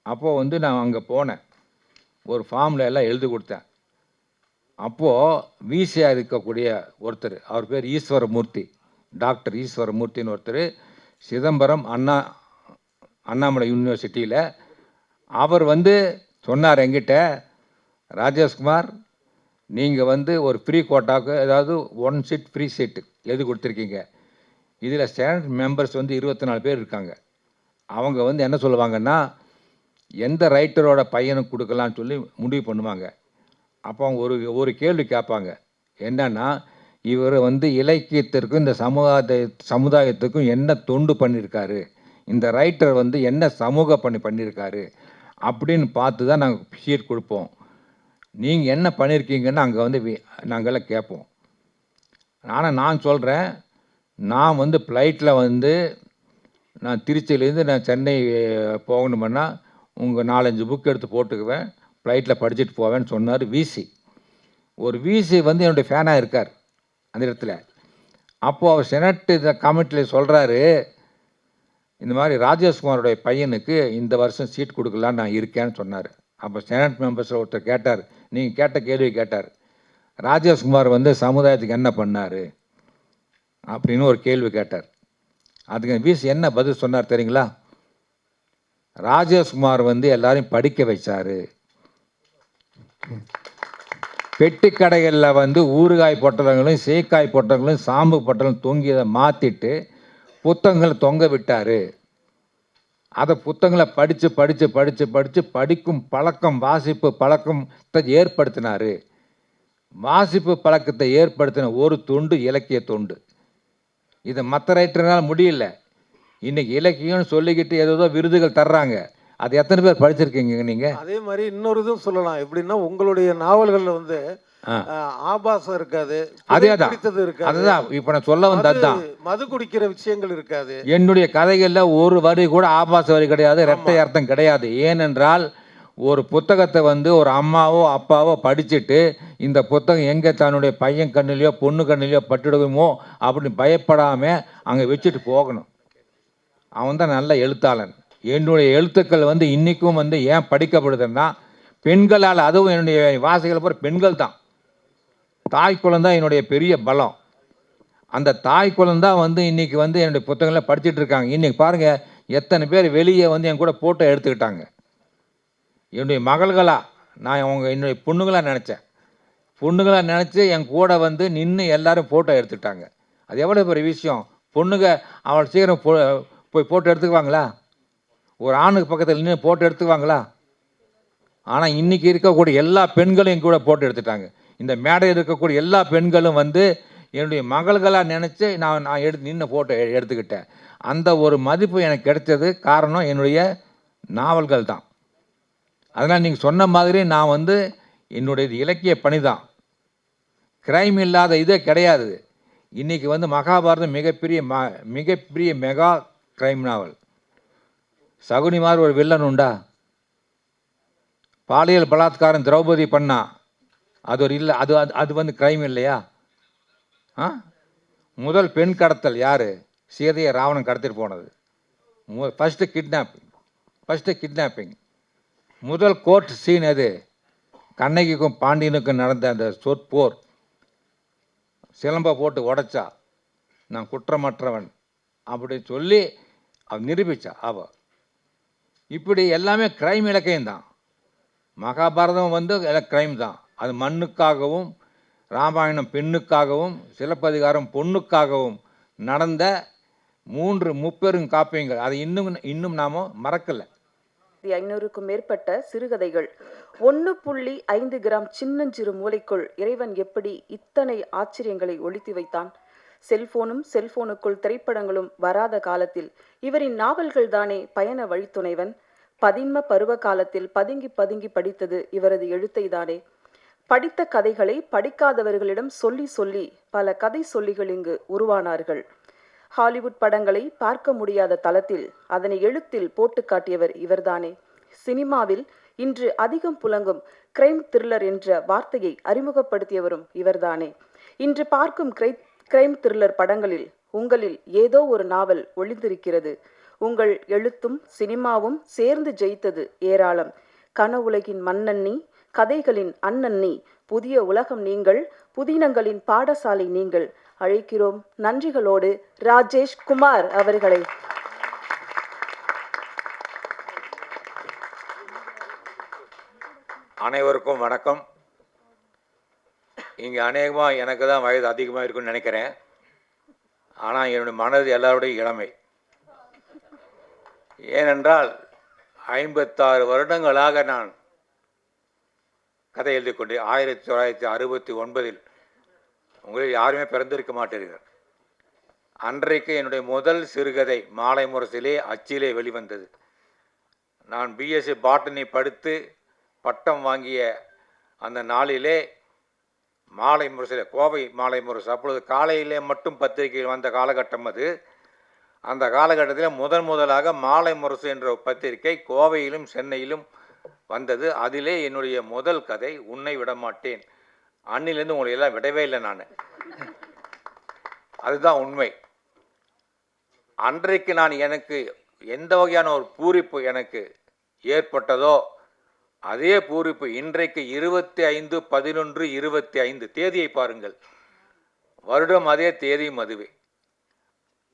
அப்போது வந்து நான் அங்கே போனேன், ஒரு ஃபார்மில் எல்லாம் எழுதி கொடுத்தேன். அப்போது விசியாக இருக்கக்கூடிய ஒருத்தர், அவர் பேர் ஈஸ்வரமூர்த்தி, டாக்டர் ஈஸ்வரமூர்த்தின்னு ஒருத்தர், சிதம்பரம் அண்ணாமலை யூனிவர்சிட்டியில். அவர் வந்து சொன்னார் என்கிட்ட, ராஜேஷ்குமார் நீங்கள் வந்து ஒரு ஃப்ரீ கோட்டாவுக்கு, ஏதாவது 1 சீட் ஃப்ரீ சீட்டு எழுதி கொடுத்துருக்கீங்க. இதில் ஸ்டாண்டர்ட் மெம்பர்ஸ் வந்து 24 பேர் இருக்காங்க. அவங்க வந்து என்ன சொல்லுவாங்கன்னா, எந்த ரைட்டரோட பையனுக்கு கொடுக்கலான்னு சொல்லி முடிவு பண்ணுவாங்க. அப்போ அவங்க ஒரு கேள்வி கேட்பாங்க. என்னன்னா, இவர் வந்து இலக்கியத்திற்கும் இந்த சமுதாயத்துக்கும் என்ன தொண்டு பண்ணியிருக்காரு, இந்த ரைட்டர் வந்து என்ன சமூக பண்ணியிருக்காரு அப்படின்னு பார்த்து தான் நாங்கள் சீட் கொடுப்போம். நீங்கள் என்ன பண்ணியிருக்கீங்கன்னு அங்கே வந்து நாங்கள்லாம் கேட்போம். ஆனால் நான் சொல்கிறேன், நான் வந்து ஃப்ளைட்டில் வந்து நான் திருச்சியிலேருந்து நான் சென்னை போகணுமென்னா உங்கள் 4-5 புக் எடுத்து போட்டுக்குவேன், ஃப்ளைட்டில் படிச்சுட்டு போவேன்னு சொன்னார் விசி. ஒரு விசி வந்து என்னுடைய ஃபேனாக இருக்கார் அந்த இடத்துல. அப்போது அவர் செனட் இந்த கமிட்டியில் சொல்கிறாரு, இந்த மாதிரி ராஜேஷ்குமாரோடைய பையனுக்கு இந்த வருஷம் சீட் கொடுக்கலான்னு நான் இருக்கேன்னு சொன்னார். அப்போ செனட் மெம்பர்ஸில் ஒருத்தர் கேட்டார், நீங்கள் கேட்ட கேள்வி கேட்டார், ராஜேஷ்குமார் வந்து சமுதாயத்துக்கு என்ன பண்ணார் அப்படின்னு ஒரு கேள்வி கேட்டார். அதுக்கு வீஸ் என்ன பதில் சொன்னார் தெரியுங்களா? ராஜேஷ்குமார் வந்து எல்லாரையும் படிக்க வச்சார். பெட்டி கடைகளில் வந்து ஊறுகாய் பொட்டலங்களும் சேக்காய் பொட்டலங்களும் சாம்பு பொட்டலும் தொங்கியதை மாற்றிட்டு புத்தகங்களை தொங்க விட்டார். அதை புத்தகங்களை படித்து படித்து படித்து படித்து படிக்கும் பழக்கம், வாசிப்பு பழக்கத்தை ஏற்படுத்தினார். வாசிப்பு பழக்கத்தை ஏற்படுத்தின ஒரு தொண்டு இலக்கிய தொண்டு. இதை மற்ற ரைட்டர்னால் முடியல. இன்றைக்கி இலக்கியம்னு சொல்லிக்கிட்டு ஏதோ விருதுகள் தர்றாங்க. அது எத்தனை பேர் படிச்சிருக்கீங்க நீங்கள்? அதே மாதிரி இன்னொரு இதுவும் சொல்லலாம். எப்படின்னா உங்களுடைய நாவல்களில் வந்து ஆபாசம் இருக்காது, அதேதான் பிடித்தது இருக்காது. அதுதான் இப்போ நான் சொல்ல வந்ததுதான். மது குடிக்கிற விஷயங்கள் இருக்காது. என்னுடைய கதைகளில் ஒரு வரி கூட ஆபாச வரி கிடையாது, இரட்டை அர்த்தம் கிடையாது. ஏனென்றால் ஒரு புத்தகத்தை வந்து ஒரு அம்மாவோ அப்பாவோ படிச்சுட்டு இந்த புத்தகம் எங்கே தன்னுடைய பையன் கண்ணிலையோ பொண்ணு கண்ணிலையோ பட்டுடுவோமோ அப்படின்னு பயப்படாமல் அங்கே வச்சுட்டு போகணும். அவன் தான் நல்ல எழுத்தாளன். என்னுடைய எழுத்துக்கள் வந்து இன்றைக்கும் வந்து ஏன் படிக்கப்படுதுன்னா பெண்களால், அதுவும் என்னுடைய வாசிகளை போகிற பெண்கள் தான். தாய் குலந்தான் என்னுடைய பெரிய பலம். அந்த தாய் குலந்தான் வந்து இன்றைக்கி வந்து என்னுடைய புத்தகங்களை படிச்சுட்டு இருக்காங்க. இன்றைக்கி பாருங்கள் எத்தனை பேர் வெளியே வந்து என் கூட ஃபோட்டோ எடுத்துக்கிட்டாங்க. என்னுடைய மகள்களாக நான் என்னுடைய பொண்ணுங்களாக நினச்சேன். பொண்ணுங்களாக நினச்சி என் கூட வந்து நின்று எல்லோரும் ஃபோட்டோ எடுத்துக்கிட்டாங்க. அது எவ்வளோ பெரிய விஷயம். பொண்ணுங்க அவள் சீக்கிரம் போய் ஃபோட்டோ எடுத்துக்குவாங்களா? ஒரு ஆணுக்கு பக்கத்தில் நின்று ஃபோட்டோ எடுத்துக்குவாங்களா? ஆனால் இன்றைக்கி இருக்கக்கூடிய எல்லா பெண்களும் என் கூட ஃபோட்டோ எடுத்துட்டாங்க. இந்த மேடையில் இருக்கக்கூடிய எல்லா பெண்களும் வந்து என்னுடைய மகள்களாக நினச்சி நான் நின்று ஃபோட்டோ எடுத்துக்கிட்டேன். அந்த ஒரு மதிப்பு எனக்கு கிடைச்சது காரணம் என்னுடைய நாவல்கள் தான். அதனால் நீங்கள் சொன்ன மாதிரி நான் வந்து என்னுடைய இலக்கிய பணி தான். கிரைம் இல்லாத இதே கிடையாது. இன்றைக்கி வந்து மகாபாரதம் மிகப்பெரிய மெகா கிரைம் நாவல். சகுனி மாதிரி ஒரு வில்லன் உண்டா? பாலியல் பலாத்காரம் திரௌபதி பண்ணா, அது ஒரு இல்லை, அது வந்து கிரைம் இல்லையா? முதல் பெண் கடத்தல் யார்? சீதையை ராவணன் கடத்திட்டு போனது. First kidnapping. முதல் கோர்ட் சீன் எது? கண்ணகிக்கும் பாண்டியனுக்கும் நடந்த அந்த சொற்போர். சிலம்பை போட்டு உடைச்சா நான் குற்றமற்றவன் அப்படி சொல்லி அவள் நிரூபித்தா. அவள் இப்படி எல்லாமே கிரைம் இலக்கியம்தான். மகாபாரதம் வந்து கிரைம் தான். அது மண்ணுக்காகவும், ராமாயணம் பெண்ணுக்காகவும், சிலப்பதிகாரம் பொண்ணுக்காகவும் நடந்த 3 முப்பெரும் காப்பியங்கள். அதை இன்னும் நாம் மறக்கலை. 500க்கும் மேற்பட்ட சிறுகதைகள், 1.5 கிராம் சின்னஞ்சிறு மூளைக்குள் இறைவன் எப்படி இத்தனை ஆச்சரியங்களை ஒளித்து வைத்தான்? செல்போனுக்குள் திரைப்படங்களும் வராத காலத்தில் இவரின் நாவல்கள் தானே பயண வழித்துணைவன். பதின்ம பருவ காலத்தில் பதுங்கி பதுங்கி படித்தது இவரது எழுத்தை தானே. படித்த கதைகளை படிக்காதவர்களிடம் சொல்லி சொல்லி பல கதை சொல்லிகள் இங்கு உருவானார்கள். ஹாலிவுட் படங்களை பார்க்க முடியாத தளத்தில் அதனை எழுத்தில் போட்டு காட்டியவர் இவர்தானே. சினிமாவில் இன்று அதிகம் புழங்கும் கிரைம் த்ரில்லர் என்ற வார்த்தையை அறிமுகப்படுத்தியவரும் இவர்தானே. இன்று பார்க்கும் கிரைம் த்ரில்லர் படங்களில் உங்களில் ஏதோ ஒரு நாவல் ஒளிந்திருக்கிறது. உங்கள் எழுத்தும் சினிமாவும் சேர்ந்து ஜெயித்தது ஏராளம். கனவுலகின் மன்னன்னி, கதைகளின் அண்ணன்னி, புதிய உலகம் நீங்கள், புதினங்களின் பாடசாலை நீங்கள். அழைக்கிறோம் நன்றிகளோடு ராஜேஷ் குமார் அவர்களை. அனைவருக்கும் வணக்கம். இங்கே அநேகமாக எனக்கு தான் வயது அதிகமாக இருக்குன்னு நினைக்கிறேன். ஆனால் என்னுடைய மனது எல்லாருடைய இளமை. ஏனென்றால் 56 வருடங்களாக நான் கதை எழுதி கொண்டேன். 1969 உங்களில் யாருமே பிறந்திருக்க மாட்டீர்கள். அன்றைக்கு என்னுடைய முதல் சிறுகதை மாலை முரசிலே அச்சிலே வெளிவந்தது. நான் பிஎஸ்சி பாட்டனி படித்து பட்டம் வாங்கிய அந்த நாளிலே மாலை முரசிலே, கோவை மாலை முரசு, அப்பொழுது காலையிலே மட்டும் பத்திரிகையில் வந்த காலகட்டம் அது. அந்த காலகட்டத்தில் முதலாக மாலை முரசு என்ற பத்திரிகை கோவையிலும் சென்னையிலும் வந்தது. அதிலே என்னுடைய முதல் கதை உன்னை விடமாட்டேன். அன்னிலேருந்து உங்களை எல்லாம் விடவே இல்லை. நான் அதுதான் உண்மை. அன்றைக்கு நான் எனக்கு எந்த வகையான ஒரு பூரிப்பு எனக்கு ஏற்பட்டதோ அதே பூரிப்பு இன்றைக்கு 25/11/25 தேதியை பாருங்கள், வருடம் அதே தேதியும் அதுவே.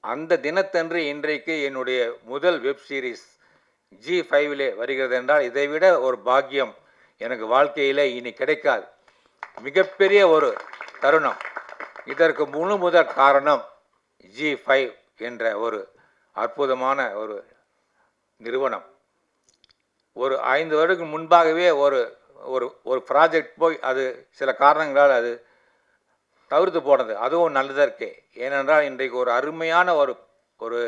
அந்த தினத்தன்று இன்றைக்கு என்னுடைய முதல் வெப் சீரிஸ் G5 வருகிறது என்றால் இதைவிட ஒரு பாக்கியம் எனக்கு வாழ்க்கையில் இனி கிடைக்காது. மிகப்பெரிய ஒரு தருணம். இதற்கு முதற் காரணம் G5 என்ற ஒரு அற்புதமான ஒரு நிறுவனம். ஒரு 5 வருடத்துக்கு முன்பாகவே ஒரு ஒரு ஒரு ப்ராஜெக்ட் போய் அது சில காரணங்களால் அது தவிர்த்து போனது. அதுவும் நல்லதற்கே. ஏனென்றால் இன்றைக்கு ஒரு அருமையான ஒரு ஒரு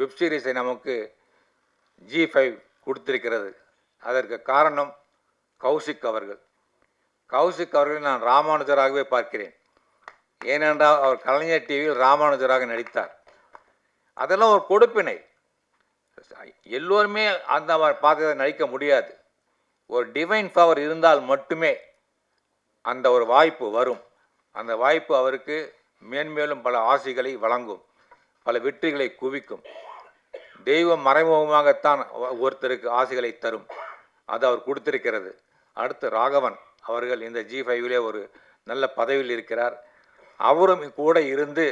வெப் சீரிஸை நமக்கு G5 கொடுத்திருக்கிறது. அதற்கு காரணம் கௌசிக் அவர்கள். கௌசிக் அவர்களை நான் ராமானுஜராகவே பார்க்கிறேன். ஏனென்றால் அவர் கலைஞர் டிவியில் ராமானுஜராக நடித்தார். அதெல்லாம் ஒரு கொடுப்பினை. எல்லோருமே அந்த பார்த்ததை நடிக்க முடியாது. ஒரு டிவைன் பவர் இருந்தால் மட்டுமே அந்த ஒரு வாய்ப்பு வரும். அந்த வாய்ப்பு அவருக்கு மேன்மேலும் பல ஆசைகளை வழங்கும், பல வெற்றிகளை குவிக்கும். தெய்வம் மறைமுகமாகத்தான் ஒருத்தருக்கு ஆசைகளை தரும். அது அவர் கொடுத்திருக்கிறது. அடுத்து ராகவன் அவர்கள் இந்த G5 ஒரு நல்ல பதவியில் இருக்கிறார். அவரும் கூட இருந்து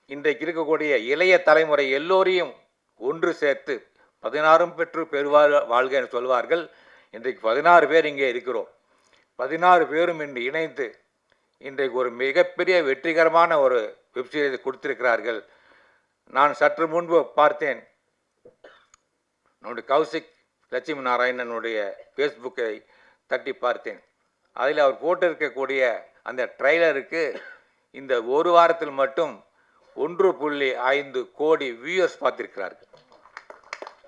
இன்றைக்கு இருக்கக்கூடிய இளைய தலைமுறை எல்லோரையும் ஒன்று சேர்த்து 16 பெற்று பெறுவார் வாழ்க என்று சொல்வார்கள். இன்றைக்கு 16 பேர் இங்கே இருக்கிறோம். 16 பேரும் இன்று இணைந்து இன்றைக்கு ஒரு மிகப்பெரிய வெற்றிகரமான ஒரு வெப்சீரிஸ் கொடுத்திருக்கிறார்கள். நான் சற்று முன்பு பார்த்தேன், நம்முடைய கௌசிக் லட்சுமி நாராயணனுடைய ஃபேஸ்புக்கை தட்டி பார்த்தேன். அதில் அவர் போட்டிருக்கக்கூடிய அந்த ட்ரெய்லருக்கு இந்த ஒரு வாரத்தில் மட்டும் 1.5 கோடி வியூவர்ஸ் பார்த்திருக்கிறார்கள்.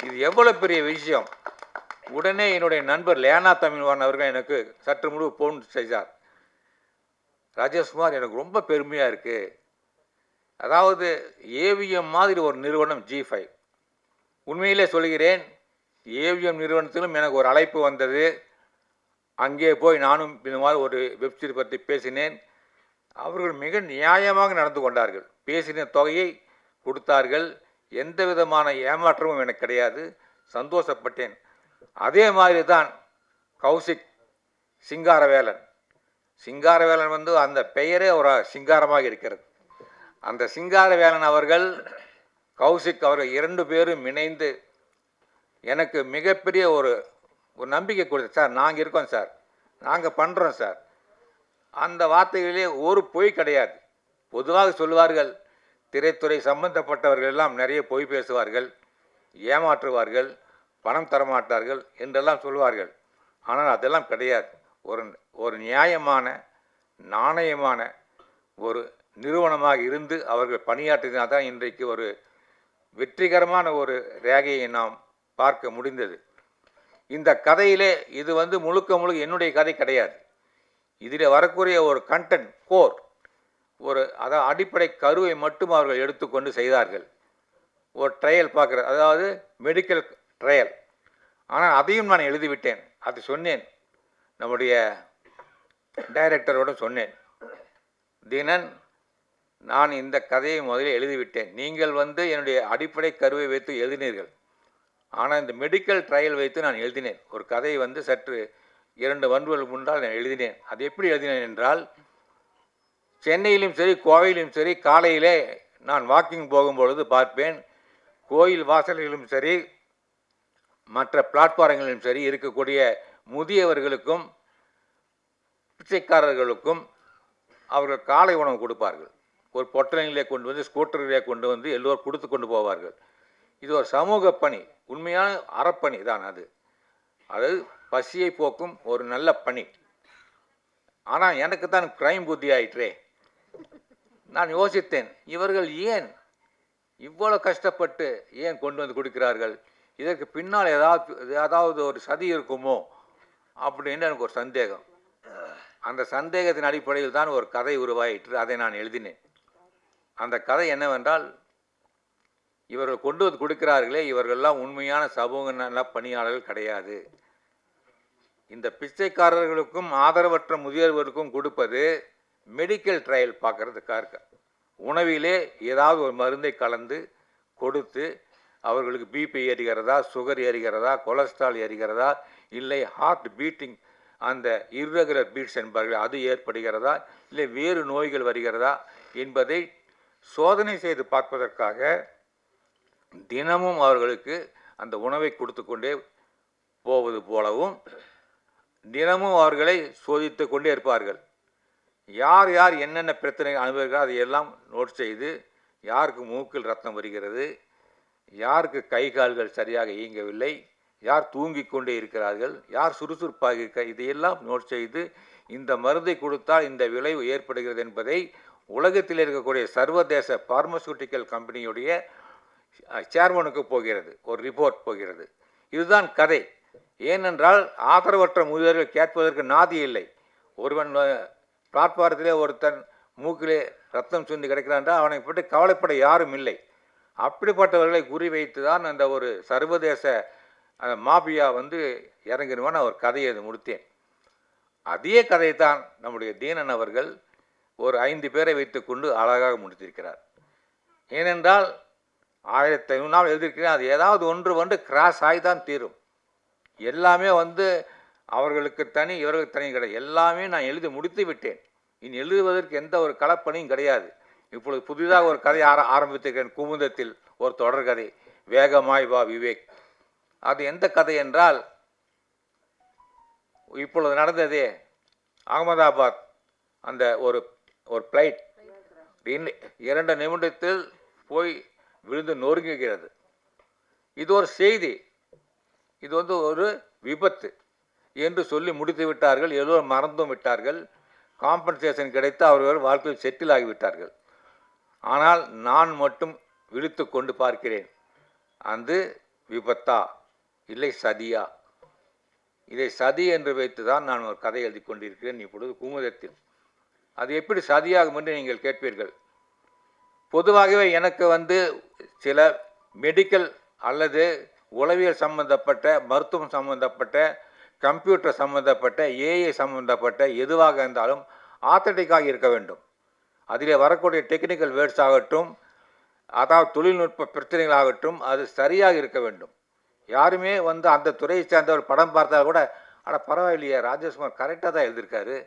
இது எவ்வளோ பெரிய விஷயம். உடனே என்னுடைய நண்பர் லேனா தமிழ்வான் அவர்கள் எனக்கு சற்று முன்பு ஃபோன் செய்தார். ராஜேஷ்குமார், எனக்கு ரொம்ப பெருமையாக இருக்குது. அதாவது ஏவிஎம் மாதிரி ஒரு நிறுவனம் G5. உண்மையிலே சொல்கிறேன், ஏவிஎம் நிறுவனத்திலும் எனக்கு ஒரு அழைப்பு வந்தது. அங்கே போய் நானும் இந்த மாதிரி ஒரு வெப்சீரிஸ் பற்றி பேசினேன். அவர்கள் மிக நியாயமாக நடந்து கொண்டார்கள். பேசின தொகையை கொடுத்தார்கள். எந்த விதமான ஏமாற்றமும் எனக்கு கிடையாது. சந்தோஷப்பட்டேன். அதே மாதிரி தான் கௌசிக் சிங்காரவேலன். சிங்காரவேலன் அந்த பெயரே ஒரு சிங்காரமாக இருக்கிறது. அந்த சிங்காரவேலன் அவர்கள் கௌசிக் அவர்கள் 2 பேரும் இணைந்து எனக்கு மிகப்பெரிய ஒரு நம்பிக்கை கொடுத்து, சார் நாங்கள் இருக்கோம் சார், நாங்கள் பண்ணுறோம் சார். அந்த வார்த்தைகளிலே ஒரு பொய் கிடையாது. பொதுவாக சொல்வார்கள், திரைத்துறை சம்பந்தப்பட்டவர்கள் எல்லாம் நிறைய பொய் பேசுவார்கள், ஏமாற்றுவார்கள், பணம் தரமாட்டார்கள் என்றெல்லாம் சொல்வார்கள். ஆனால் அதெல்லாம் கிடையாது. ஒரு நியாயமான நாணயமான ஒரு நிறுவனமாக இருந்து அவர்கள் பணியாற்றினால் தான் இன்றைக்கு ஒரு வெற்றிகரமான ஒரு ரேகையை நாம் பார்க்க முடிந்தது. இந்த கதையிலே இது முழுக்க முழுக்க என்னுடைய கதை கிடையாது. இதில் வரக்கூடிய ஒரு கண்டென்ட் கோர் அதாவது அடிப்படை கருவை மட்டும் அவர்கள் எடுத்துக்கொண்டு செய்தார்கள். ஒரு ட்ரையல் பார்க்குறது, அதாவது மெடிக்கல் ட்ரையல். ஆனால் அதையும் நான் எழுதிவிட்டேன். அது சொன்னேன், நம்முடைய டைரக்டரோட சொன்னேன், தினன் நான் இந்த கதையை முதலில் எழுதிவிட்டேன். நீங்கள் என்னுடைய அடிப்படை கருவை வைத்து எழுதினீர்கள். ஆனால் இந்த மெடிக்கல் ட்ரையல் வைத்து நான் எழுதினேன். ஒரு கதையை சற்று 2 வருடங்களுக்கு முன்னால் நான் எழுதினேன். அது எப்படி எழுதினேன் என்றால், சென்னையிலும் சரி கோவையிலும் சரி காலையிலே நான் வாக்கிங் போகும்பொழுது பார்ப்பேன், கோயில் வாசல்களிலும் சரி மற்ற பிளாட்ஃபாரங்களிலும் சரி இருக்கக்கூடிய முதியவர்களுக்கும் பிச்சைக்காரர்களுக்கும் அவர்கள் காலை உணவு கொடுப்பார்கள். ஒரு பொட்டலிலே கொண்டு ஸ்கூட்டரிலே கொண்டு எல்லோரும் கொடுத்து கொண்டு போவார்கள். இது ஒரு சமூக பணி, உண்மையான அறப்பணி தான் அது. அதாவது பசியை போக்கும் ஒரு நல்ல பணி. ஆனால் எனக்கு தான் கிரைம் புத்தி ஆயிற்றே. நான் யோசித்தேன், இவர்கள் ஏன் இவ்வளோ கஷ்டப்பட்டு ஏன் கொண்டு கொடுக்கிறார்கள்? இதற்கு பின்னால் ஏதாவது ஒரு சதி இருக்குமோ அப்படின்னு எனக்கு ஒரு சந்தேகம். அந்த சந்தேகத்தின் அடிப்படையில் தான் ஒரு கதை உருவாயிற்று. அதை நான் எழுதினேன். அந்த கதை என்னவென்றால், இவர்கள் கொண்டு கொடுக்கிறார்களே, இவர்கள்லாம் உண்மையான சமூக நல பணியாளர்கள் கிடையாது. இந்த பிச்சைக்காரர்களுக்கும் ஆதரவற்ற முதியவர்களுக்கும் கொடுப்பது மெடிக்கல் ட்ரையல் பார்க்கறதுக்காக. உணவிலே ஏதாவது ஒரு மருந்தை கலந்து கொடுத்து அவர்களுக்கு பிபி ஏறுகிறதா, சுகர் ஏறுகிறதா, கொலஸ்ட்ரால் ஏறுகிறதா, இல்லை ஹார்ட் பீட்டிங் அந்த இர்ரெகுலர் பீட்ஸ் என்பார்கள் அது ஏற்படுகிறதா, இல்லை வேறு நோய்கள் வருகிறதா என்பதை சோதனை செய்து பார்ப்பதற்காக தினமும் அவர்களுக்கு அந்த உணவை கொடுத்து கொண்டே போவது போலவும் தினமும் அவர்களை சோதித்து கொண்டே இருப்பார்கள். யார் யார் என்னென்ன பிரச்சனை அனுபவிக்கிறார் அதையெல்லாம் நோட் செய்து யாருக்கு மூக்கில் ரத்தம் வருகிறது, யாருக்கு கை கால்கள் சரியாக இயங்கவில்லை, யார் தூங்கிக் கொண்டே இருக்கிறார்கள், யார் சுறுசுறுப்பாக இருக்க, இதையெல்லாம் நோட் செய்து இந்த மருந்தை கொடுத்தால் இந்த விளைவு ஏற்படுகிறது என்பதை உலகத்தில் இருக்கக்கூடிய சர்வதேச பார்மசூட்டிக்கல் கம்பெனியுடைய சேர்மனுக்கு போகிறது, ஒரு ரிப்போர்ட் போகிறது. இதுதான் கதை. ஏனென்றால் ஆதரவற்ற முதியவர்கள் கேட்பதற்கு நாதி இல்லை. ஒருவன் பிளாட்பாரத்திலே ஒருத்தன் மூக்கிலே ரத்தம் சுண்டி கிடக்கிறான் என்றால் அவனை பற்றி கவலைப்பட யாரும் இல்லை. அப்படிப்பட்டவர்களை குறிவைத்து தான் அந்த ஒரு சர்வதேச மாபியா இறங்கிடுவான் ஒரு கதையை முடித்தேன். அதே கதையை தான் நம்முடைய தீனன் அவர்கள் ஒரு 5 பேரை வைத்துக்கொண்டு அழகாக முடித்திருக்கிறார். ஏனென்றால் 1500 எழுதியிருக்கிறேன், அது ஏதாவது ஒன்று கிராஸ் ஆகிதான் தீரும். எல்லாமே அவர்களுக்கு தனி இவர்களுக்கு தனி கிடையாது. எல்லாமே நான் எழுதி முடித்து விட்டேன். இனி எழுதுவதற்கு எந்த ஒரு களப்பணியும் கிடையாது. இப்பொழுது புதிதாக ஒரு கதை ஆரம்பித்திருக்கிறேன். குமுதத்தில் ஒரு தொடர் கதை, வேகமாய் வா விவேக். அது எந்த கதை என்றால், இப்பொழுது நடந்ததே அகமதாபாத் அந்த ஒரு ஃப்ளைட் 2 நிமிடத்தில் போய் விழுந்து நொறுங்குகிறது. இது ஒரு செய்தி, இது ஒரு விபத்து என்று சொல்லி முடித்து விட்டார்கள். எல்லோரும் மறந்தும் விட்டார்கள். காம்பன்சேஷன் கிடைத்து அவர்கள் வாழ்க்கையில் செட்டில் ஆகிவிட்டார்கள். ஆனால் நான் மட்டும் விழித்து கொண்டு பார்க்கிறேன், அந்த விபத்தா இல்லை சதியா? இதை சதி என்று வைத்து தான் நான் ஒரு கதை எழுதி கொண்டிருக்கிறேன் இப்பொழுது குமுதத்தில். அது எப்படி சதியாகும் என்று நீங்கள் கேட்பீர்கள். பொதுவாகவே எனக்கு சில மெடிக்கல் அல்லது உளவியல் சம்பந்தப்பட்ட, மருத்துவம் சம்பந்தப்பட்ட, கம்ப்யூட்டர் சம்பந்தப்பட்ட, ஏஐ சம்பந்தப்பட்ட எதுவாக இருந்தாலும் ஆத்தென்டிக்காக இருக்க வேண்டும். அதிலே வரக்கூடிய டெக்னிக்கல் வேர்ட்ஸ் ஆகட்டும், அதாவது தொழில்நுட்ப பிரச்சனைகளாகட்டும், அது சரியாக இருக்க வேண்டும். யாருமே அந்த துறையை சேர்ந்த ஒரு படம் பார்த்தால் கூட, அட பரவாயில்லையே ராஜேஷ்குமார் கரெக்டாக தான் எழுதியிருக்காரு,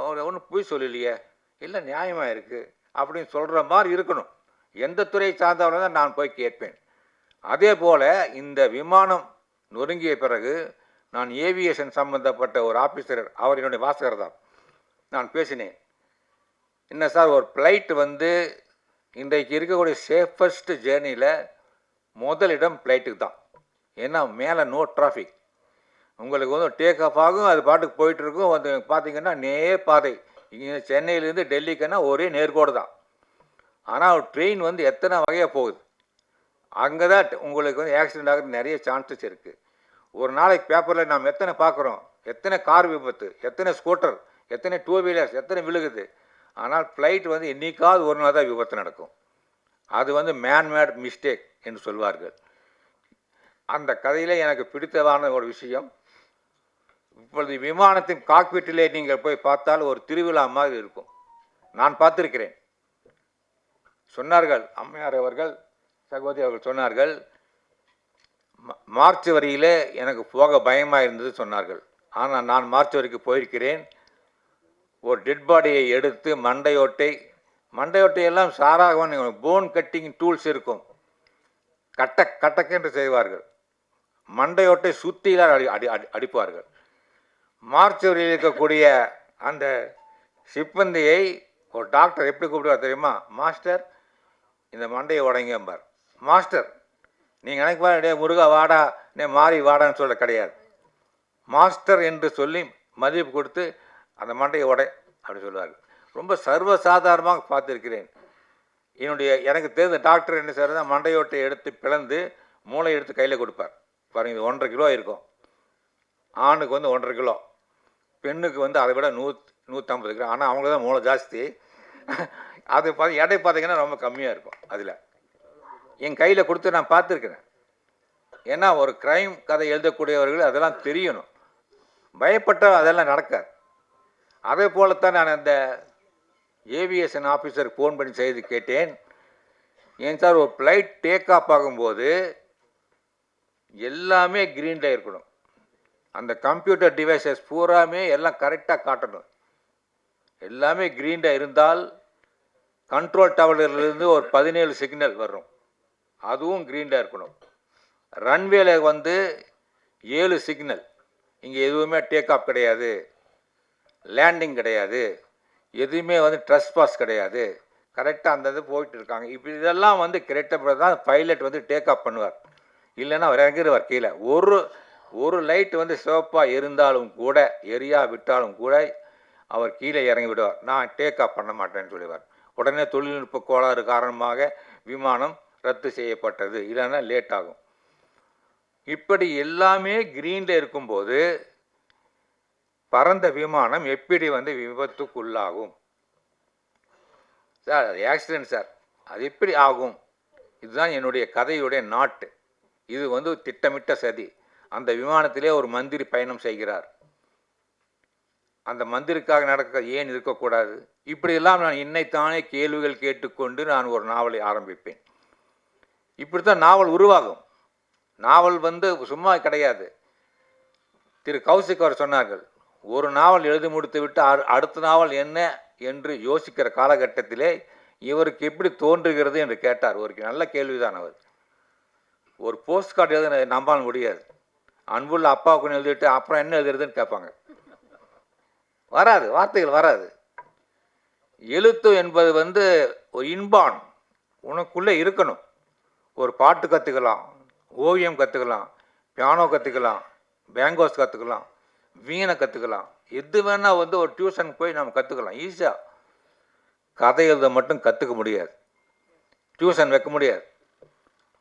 அவர் ஒன்றும் பொய் சொல்லலையே, இல்லை நியாயமாக இருக்குது அப்படின்னு சொல்கிற மாதிரி இருக்கணும். எந்த துறையை சார்ந்தவர்கள் தான் நான் போய் கேட்பேன். அதே போல் இந்த விமானம் நொறுங்கிய பிறகு நான் ஏவியேஷன் சம்பந்தப்பட்ட ஒரு ஆஃபீஸர், அவர் என்னுடைய வாசகர் தான், நான் பேசினேன். என்ன சார், ஒரு ஃப்ளைட் இன்றைக்கு இருக்கக்கூடிய சேஃபஸ்ட் ஜேர்னியில் முதலிடம் ஃப்ளைட்டுக்கு தான். ஏன்னா மேலே நோ டிராஃபிக், உங்களுக்கு டேக் ஆஃப் ஆகும், அது பாட்டுக்கு போயிட்டுருக்கும். பார்த்தீங்கன்னா நேர் பாதை, இங்கே சென்னையிலேருந்து டெல்லிக்குன்னா ஒரே நேர்கோடு தான். ஆனால் ட்ரெயின் எத்தனை வகையாக போகுது, அங்கே தான் உங்களுக்கு ஆக்சிடென்ட் ஆகிறது நிறைய சான்சஸ் இருக்குது. ஒரு நாளைக்கு பேப்பரில் நாம் எத்தனை பார்க்குறோம், எத்தனை கார் விபத்து, எத்தனை ஸ்கூட்டர், எத்தனை 2 வீலர்ஸ் எத்தனை விழுகுது. ஆனால் ஃப்ளைட் என்னைக்காவது ஒரு நாள் தான் விபத்து நடக்கும். அது மேன்மேட் மிஸ்டேக் என்று சொல்வார்கள். அந்த கதையில் எனக்கு பிடித்தமான ஒரு விஷயம், இப்பொழுது விமானத்தின் காக்பிட்டிலே நீங்கள் போய் பார்த்தால் ஒரு திருவிழா மாதிரி இருக்கும். நான் பார்த்துருக்கிறேன். சொன்னார்கள் அம்மையார் அவர்கள், சகோதரி அவர்கள் சொன்னார்கள், மார்ச் வரியிலே எனக்கு போக பயமாக இருந்தது சொன்னார்கள். ஆனால் நான் மார்ச் வரைக்கு போயிருக்கிறேன். ஒரு டெட் பாடியை எடுத்து மண்டையோட்டையெல்லாம் சாராக போன் கட்டிங் டூல்ஸ் இருக்கும், கட்டக்கென்று செய்வார்கள். மண்டையோட்டை சுத்தியிலார் அடிப்பார்கள். மார்ச் வரியில் இருக்கக்கூடிய அந்த சிப்பந்தியை ஒரு டாக்டர் எப்படி கூப்பிடுவார் தெரியுமா? மாஸ்டர், இந்த மண்டையை உடைங்கம்பார். மாஸ்டர், நீங்கள் நினைப்பாரு முருகா வாடா, நீ மாறி வாடான்னு சொல்ல கிடையாது. மாஸ்டர் என்று சொல்லி மதிப்பு கொடுத்து அந்த மண்டையை உடை அப்படி சொல்லுவார்கள். ரொம்ப சர்வசாதாரணமாக பார்த்துருக்கிறேன். எனக்கு தெரிந்த டாக்டர் என்ன செய்யறதுனா, மண்டையோட்டை எடுத்து பிளந்து மூளை எடுத்து கையில் கொடுப்பார். பாருங்க, இது 1.5 கிலோ இருக்கும். ஆணுக்கு 1.5 கிலோ, பெண்ணுக்கு அதை விட 150 கிராம். ஆனால் அவங்க தான் மூளை ஜாஸ்தி. அது எடை பார்த்தீங்கன்னா ரொம்ப கம்மியாக இருக்கும். அதில் என் கையில் கொடுத்து நான் பார்த்துருக்கிறேன். ஏன்னா ஒரு க்ரைம் கதை எழுதக்கூடியவர்கள் அதெல்லாம் தெரியணும். பயப்பட்டால் அதெல்லாம் நடக்காது. அதே போலத்தான் நான் அந்த ஏவியேஷன் ஆஃபீஸருக்கு ஃபோன் பண்ணி செய்து கேட்டேன். ஏன் சார் ஒரு ஃப்ளைட் டேக் ஆஃப் ஆகும்போது எல்லாமே க்ரீனில் இருக்கணும், அந்த கம்ப்யூட்டர் டிவைசஸ் பூராமே எல்லாம் கரெக்டாக காட்டணும். எல்லாமே க்ரீனில் இருந்தால் கண்ட்ரோல் டவர்லேருந்து ஒரு 17 சிக்னல் வரும், அதுவும் க்ரீனில் இருக்கணும். ரன்வேல வந்து 7 சிக்னல், இங்கே எதுவுமே டேக் ஆஃப் கிடையாது, லேண்டிங் கிடையாது, எதுவுமே வந்து ட்ரஸ் பாஸ் கிடையாது, கரெக்டாக அந்த இது போயிட்டு இருக்காங்க. இப்படி இதெல்லாம் வந்து கரெக்டாக தான் பைலட் வந்து டேக் ஆஃப் பண்ணுவார், இல்லைன்னா அவர் இறங்கிடுவார் கீழே. ஒரு லைட் வந்து சிவப்பாக இருந்தாலும் கூட, எரியா விட்டாலும் கூட அவர் கீழே இறங்கி விடுவார். நான் டேக் ஆஃப் பண்ண மாட்டேன்னு சொல்லுவார். உடனே தொழில்நுட்ப கோளாறு காரணமாக விமானம் ரத்து செய்யப்பட்டது, இல்லைன்னா லேட் ஆகும். இப்படி எல்லாமே க்ரீனில் இருக்கும்போது பறந்த விமானம் எப்படி வந்து விபத்துக்குள்ளாகும் சார்? அது ஆக்சிடென்ட் சார், அது எப்படி ஆகும்? இதுதான் என்னுடைய கதையுடைய நாட்டு. இது வந்து திட்டமிட்ட சதி. அந்த விமானத்திலே ஒரு மந்திரி பயணம் செய்கிறார். அந்த மந்திரிக்காக நடக்க ஏன் இருக்கக்கூடாது? இப்படியெல்லாம் நான் இன்னைத்தானே கேள்விகள் கேட்டுக்கொண்டு நான் ஒரு நாவலை ஆரம்பிப்பேன். இப்படித்தான் நாவல் உருவாகும். நாவல் வந்து சும்மா கிடையாது. திரு கௌசிக் அவர் சொன்னார்கள், ஒரு நாவல் எழுதி முடித்து விட்டு அடுத்த நாவல் என்ன என்று யோசிக்கிற காலகட்டத்திலே இவருக்கு எப்படி தோன்றுகிறது என்று கேட்டார். ஒரு நல்ல கேள்விதான். அவர் ஒரு போஸ்ட் கார்டு எழுத நம்ப முடியாது. அன்புள்ள அப்பாவுக்குன்னு எழுதிட்டு அப்புறம் என்ன எழுதுறதுன்னு கேட்பாங்க. வராது, வார்த்தைகள் வராது. எழுத்து என்பது வந்து ஒரு இன்பான் உனக்குள்ளே இருக்கணும். ஒரு பாட்டு கற்றுக்கலாம், ஓவியம் கற்றுக்கலாம், பியானோ கற்றுக்கலாம், பேங்கோஸ் கற்றுக்கலாம், வீணை கற்றுக்கலாம், எது வேணால் வந்து ஒரு டியூஷன் போய் நம்ம கற்றுக்கலாம் ஈஸியாக. கதை எழுத மட்டும் கற்றுக்க முடியாது, டியூஷன் வைக்க முடியாது.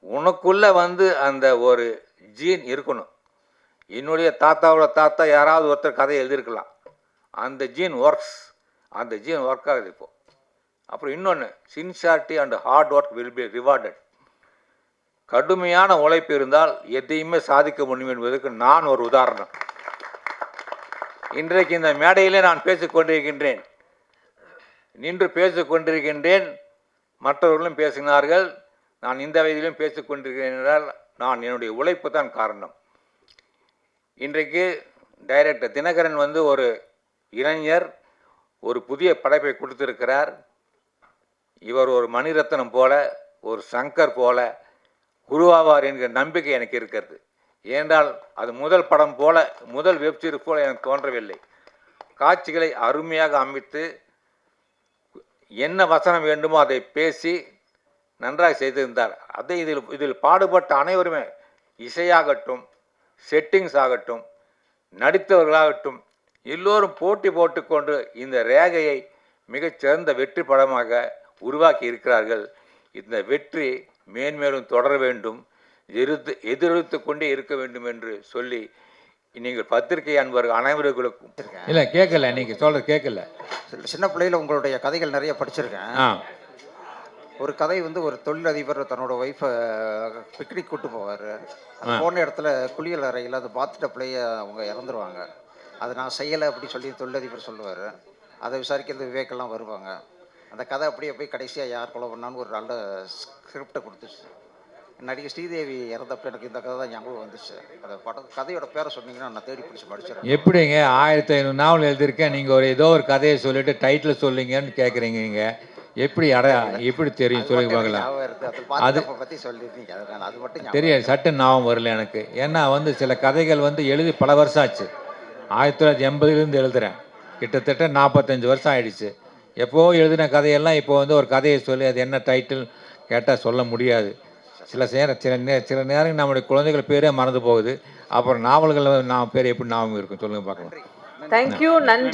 உனக்குள்ளே வந்து அந்த ஒரு ஜீன் இருக்கணும். என்னுடைய தாத்தாவோட தாத்தா யாராவது ஒருத்தர் கதை எழுதியிருக்கலாம், அந்த ஜீன் ஒர்க்ஸ், அந்த ஜீன் ஒர்க் ஆகுது இப்போது. அப்புறம் இன்னொன்று, sincerity and hard work will be rewarded. கடுமையான உழைப்பு இருந்தால் எதையுமே சாதிக்க முடியும் என்பதற்கு நான் ஒரு உதாரணம். இன்றைக்கு இந்த மேடையிலே நான் பேசிக்கொண்டிருக்கின்றேன், நின்று பேசிக்கொண்டிருக்கின்றேன், மற்றவர்களும் பேசினார்கள், நான் இந்த வயதிலும் பேசிக்கொண்டிருக்கிறேன் என்றால் நான் என்னுடைய உழைப்பு தான் காரணம். இன்றைக்கு டைரக்டர் தினகரன் வந்து ஒரு இளைஞர், ஒரு புதிய படைப்பை கொடுத்திருக்கிறார். இவர் ஒரு மணிரத்னம் போல, ஒரு சங்கர் போல உருவாவார் என்கிற நம்பிக்கை எனக்கு இருக்கிறது. ஏனென்றால் அது முதல் படம் போல, முதல் வெப்சீரிஸ் போல எனக்கு தோன்றவில்லை. காட்சிகளை அருமையாக அமைத்து என்ன வசனம் வேண்டுமோ அதை பேசி நன்றாக செய்திருந்தார். அதை இதில் பாடுபட்ட அனைவருமே, இசையாகட்டும், செட்டிங்ஸ் ஆகட்டும், நடித்தவர்களாகட்டும், எல்லோரும் போட்டி போட்டுக்கொண்டு இந்த ரேகையை மிகச்சிறந்த வெற்றி படமாக உருவாக்கி இருக்கிறார்கள். இந்த வெற்றி மேன்மேலும் தொடர வேண்டும், எதிரொலித்து கொண்டே இருக்க வேண்டும் என்று சொல்லி நீங்கள் பத்திரிகை அன்பர்கள் அனைவர்களுக்கும் இல்லை கேட்கல, நீங்கள் சொல்கிறது கேட்கல. சின்ன பிள்ளையில் உங்களுடைய கதைகள் நிறைய படிச்சிருக்கேன். ஒரு கதை வந்து ஒரு தொழிலதிபர் தன்னோட ஒய்ஃபை பிக்னிக் கூட்டு போவார். போன இடத்துல குளியல் அறையில் அது பாத்டப்லேயே அவங்க இறந்துருவாங்க. அது நான் செய்யலை அப்படி சொல்லி தொழிலதிபர் சொல்லுவார். அதை விசாரிக்கிறது விவேக்கெல்லாம் வருவாங்க. அந்த கதை அப்படியே போய் கடைசியாக யார் கொலை பண்ணான்னு ஒரு நல்ல ஸ்கிரிப்டை கொடுத்துச்சு. நடிகை ஸ்ரீதேவி இறந்தப்போ எனக்கு இந்த கதை தான் ஞாபகம் வந்துச்சு. அந்த கதையோட பேரை சொன்னீங்கன்னா நான் தேடி பிடிச்சி படிச்சிடறேன். எப்படிங்க 1500 நாவல் எழுதியிருக்கேன், நீங்கள் ஏதோ ஒரு கதையை சொல்லிட்டு டைட்டில் சொல்லிங்கன்னு கேட்குறீங்க. நீங்கள் எப்படி எப்படி தெரியும் சொல்லுங்க பார்க்கலாம். அது பற்றி சொல்லியிருந்தீங்க, அது மட்டும் தெரியாது, சட்டு ஞாபகம் வரல எனக்கு. ஏன்னா வந்து சில கதைகள் வந்து எழுதி பல வருஷம் ஆச்சு. 1980 எழுதுகிறேன், கிட்டத்தட்ட 45 வருஷம் ஆயிடுச்சு. எப்போ எழுதின கதையெல்லாம் இப்போ வந்து ஒரு கதையை சொல்லி அது என்ன டைட்டில் கேட்டால் சொல்ல முடியாது. சில நேரம் நம்முடைய குழந்தைகள் பேரே மறந்து போகுது. அப்புறம் நாவல்கள் பேர் எப்படி ஞாபகம் இருக்கும் சொல்லுங்க பார்க்கலாம். தேங்க்யூ, நன்றி.